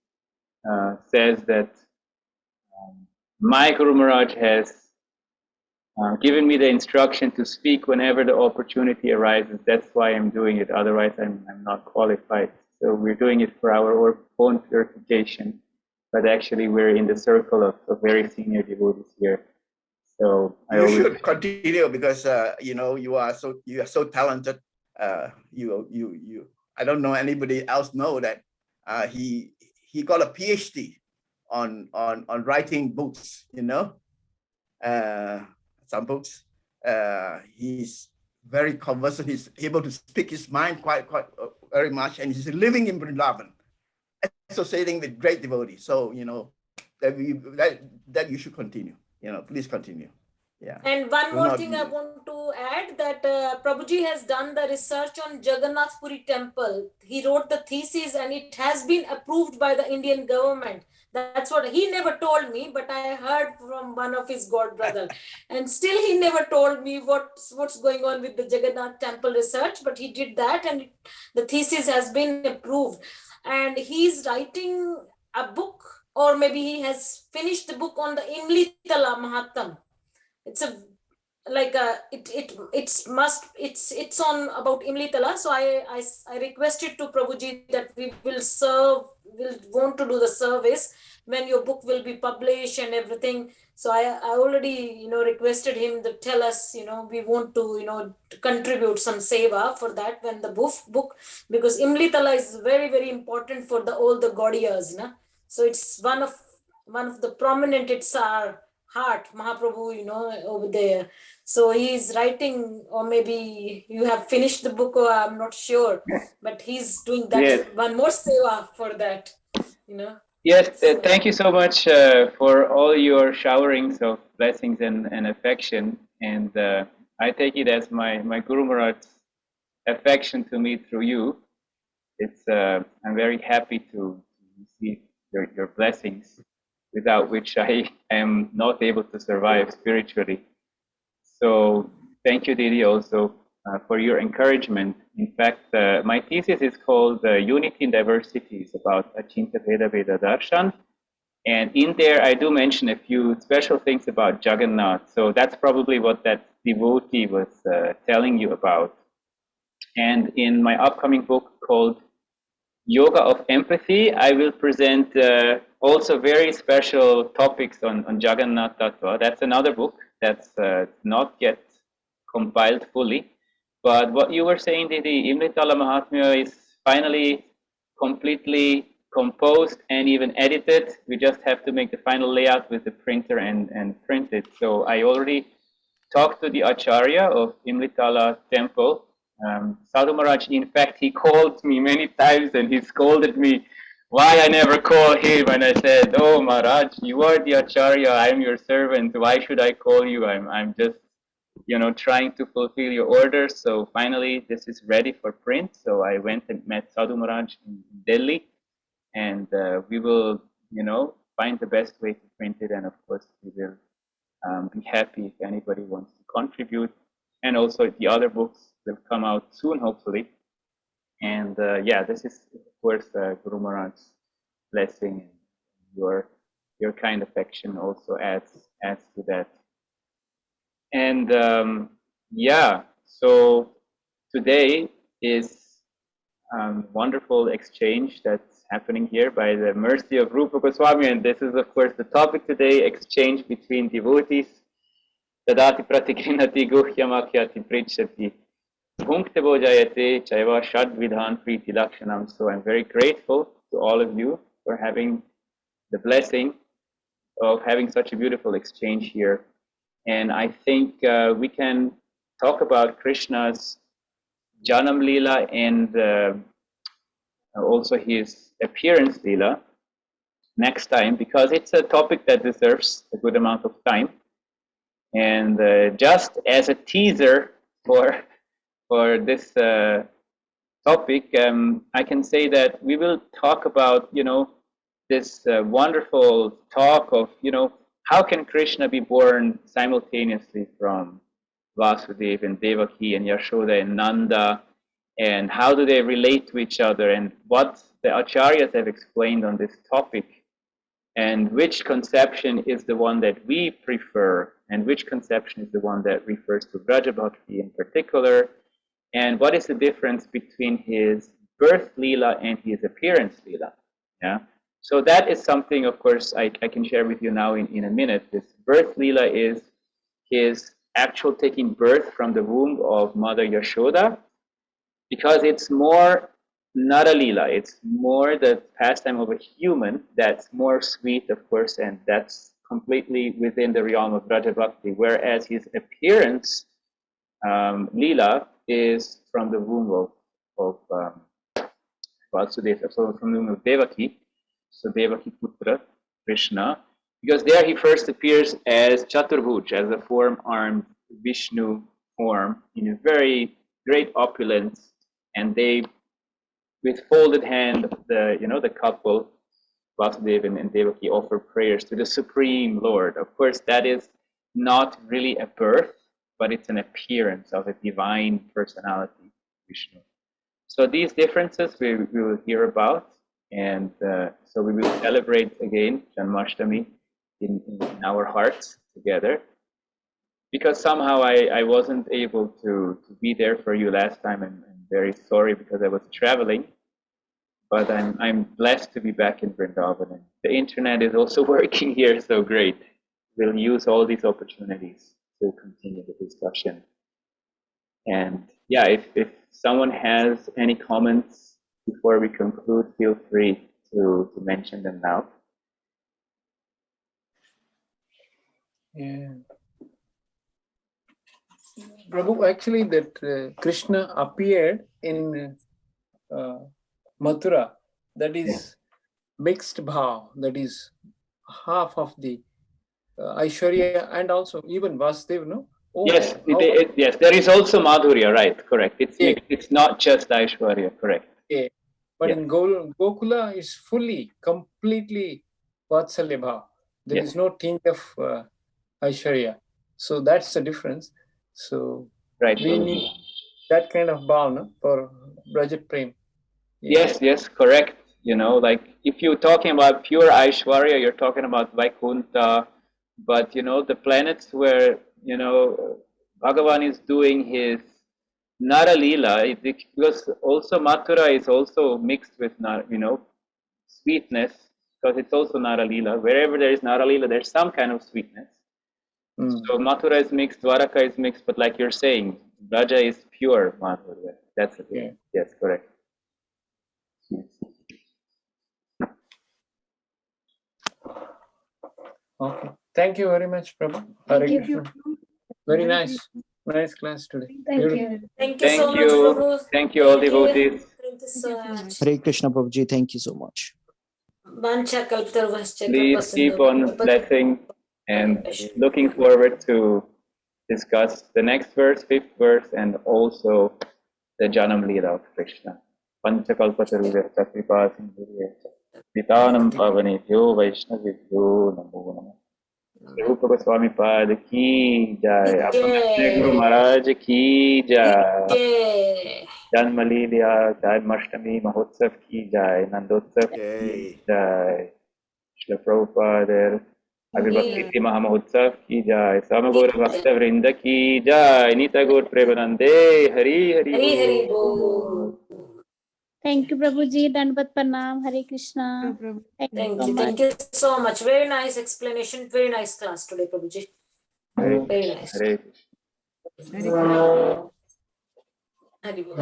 [SPEAKER 1] says that my Guru Maharaj has given me the instruction to speak whenever the opportunity arises. That's why I'm doing it. Otherwise, I'm not qualified. So we're doing it for our own purification. But actually, we're in the circle of very senior devotees here. So
[SPEAKER 7] you should continue because you are so talented. I don't know anybody else know that he got a PhD on writing books. Some books. He's very conversant. He's able to speak his mind quite very much, and he's living in Vrindavan, associating with great devotees. So that you should continue. Please continue. Yeah.
[SPEAKER 3] And one more thing I want to add, that Prabhuji has done the research on Jagannath Puri temple. He wrote the thesis and it has been approved by the Indian government. That's what he never told me, but I heard from one of his god brother. And still he never told me what's going on with the Jagannath temple research, but he did that and the thesis has been approved. And he's writing a book, or maybe he has finished the book on the Imlitala Mahattam. It's it's on about Imlitala. So I requested to Prabhuji that we'll want to do the service when your book will be published and everything. So I already requested him to tell us we want to contribute some seva for that when the book, because Imlitala is very, very important for all the Gaudiyas, so it's one of the prominent, it's our heart, Mahaprabhu, over there. So he's writing, or maybe you have finished the book, or I'm not sure, but he's doing that one more seva for that,
[SPEAKER 1] Yes, thank you so much for all your showerings of blessings and affection. And I take it as my Guru Maharaj's affection to me through you. I'm very happy to receive your blessings, without which I am not able to survive spiritually. So thank you, Didi, also for your encouragement. In fact, my thesis is called Unity in Diversity. It's about Achinta Veda Veda Darshan. And in there, I do mention a few special things about Jagannath. So that's probably what that devotee was telling you about. And in my upcoming book called Yoga of Empathy, I will present also very special topics on Jagannath Tattva. That's another book that's not yet compiled fully. But what you were saying, Didi, Imlitala Mahatmya is finally completely composed and even edited. We just have to make the final layout with the printer and print it. So I already talked to the Acharya of Imlitala Temple. Sadhu Maharaj, in fact, he called me many times and he scolded me why I never call him. And I said, "Oh Maharaj, you are the Acharya, I am your servant. Why should I call you? I'm just, trying to fulfill your orders." So finally, this is ready for print. So I went and met Sadhu Maharaj in Delhi, and we will, find the best way to print it. And of course, we will be happy if anybody wants to contribute. And also the other books will come out soon, hopefully. And this is, of course, Guru Maharaj's blessing, and your kind affection also adds to that. And so today is wonderful exchange that's happening here by the mercy of Rupa Goswami, and this is, of course, the topic today: exchange between devotees. Tadati pratikrinati guhyamakhyati pritchati bhunkte bojayate chaiva shadvidhan priti lakshanam. So I'm very grateful to all of you for having the blessing of having such a beautiful exchange here. And I think we can talk about Krishna's Janam Leela and also his appearance Leela next time, because it's a topic that deserves a good amount of time. And just as a teaser for this topic, I can say that we will talk about, this wonderful talk of, how can Krishna be born simultaneously from Vasudeva and Devaki and Yashoda and Nanda, and how do they relate to each other, and what the Acharyas have explained on this topic. and which conception is the one that we prefer, and which conception is the one that refers to Vraja Bhakti in particular, and what is the difference between his birth Leela and his appearance Leela. Yeah? So that is something, of course, I can share with you now in a minute. This birth Leela is his actual taking birth from the womb of Mother Yashoda, because it's more not a Leela, it's more the pastime of a human that's more sweet, of course, and that's completely within the realm of Vraja Bhakti, whereas his appearance, Leela, is from the womb of Vasudeva, so from the womb of Devaki, so Devaki Putra, Krishna, because there he first appears as Chaturbhuj, as a four-armed Vishnu form in a very great opulence, and they, with folded hand, the couple, Vasudeva and Devaki, offer prayers to the Supreme Lord. Of course, that is not really a birth, but it's an appearance of a divine personality, Vishnu. So these differences we will hear about, and so we will celebrate again Janmashtami in our hearts together. Because somehow I wasn't able to be there for you last time, and I'm very sorry because I was traveling. But I'm blessed to be back in Vrindavan, and the internet is also working here, so great. We'll use all these opportunities to continue the discussion. And yeah, if someone has any comments before we conclude, feel free to mention them now.
[SPEAKER 4] Yeah. Prabhu, actually that Krishna appeared in Mathura, that is mixed bhav, that is half of the Aishwarya, and also even Vasudeva, no? Oh,
[SPEAKER 1] Yes, yes, there is also Madhurya, right, correct. It's mixed, it's not just Aishwarya, correct.
[SPEAKER 4] Yeah. But in Gokula, it's fully, completely Vatsalya bhav. There is no tinge of Aishwarya. So that's the difference. So
[SPEAKER 1] right,
[SPEAKER 4] we need that kind of bhav, no, for Brajat Prem.
[SPEAKER 1] Yes, correct. Like if you're talking about pure Aishwarya, you're talking about Vaikuntha, but the planets where Bhagavan is doing his Nara Leela, because also Mathura is also mixed with sweetness, because it's also Nara Leela. Wherever there is Nara Leela, there's some kind of sweetness. So Mathura is mixed, Dwaraka is mixed, but like you're saying, Braja is pure Mathura. That's the thing. Yes, correct.
[SPEAKER 4] Okay. Thank you very much, Prabhu.
[SPEAKER 6] Thank you.
[SPEAKER 4] Very nice. Nice class today.
[SPEAKER 6] Thank
[SPEAKER 4] Beautiful.
[SPEAKER 6] you.
[SPEAKER 3] Thank you so much, Prabhu.
[SPEAKER 1] Thank you, all devotees.
[SPEAKER 3] Thank you so much.
[SPEAKER 8] Hare Krishna Prabhuji, thank you so much.
[SPEAKER 3] Vancha kalptarvascha
[SPEAKER 1] Please keep on blessing and looking forward to discuss the next verse, 5th verse, and also the Janam Leela of Krishna. Panchakalpataruvya kripa sindhurya Vitanam pavanebhyo vaishnavibhyo namo namah. Rupa Goswami Pad ki jai. Apne Guru Maharaj ki jai. Janma Leela Janmashtami Mahotsav ki jai. Nandotsav ki jai. Shri Prabhupada Agarbhakti Mahamahotsav ki jai. Samagora Bhakta Vrinda ki jai. Nita Gaur Premanande Hari Hari
[SPEAKER 3] Hari Bol.
[SPEAKER 2] Thank you, Prabhuji. Dandavat Pranam. Hare Krishna.
[SPEAKER 3] Thank you so much. Very nice explanation. Very nice class today, Prabhuji. Very nice.
[SPEAKER 1] Hare
[SPEAKER 3] Hari Bol.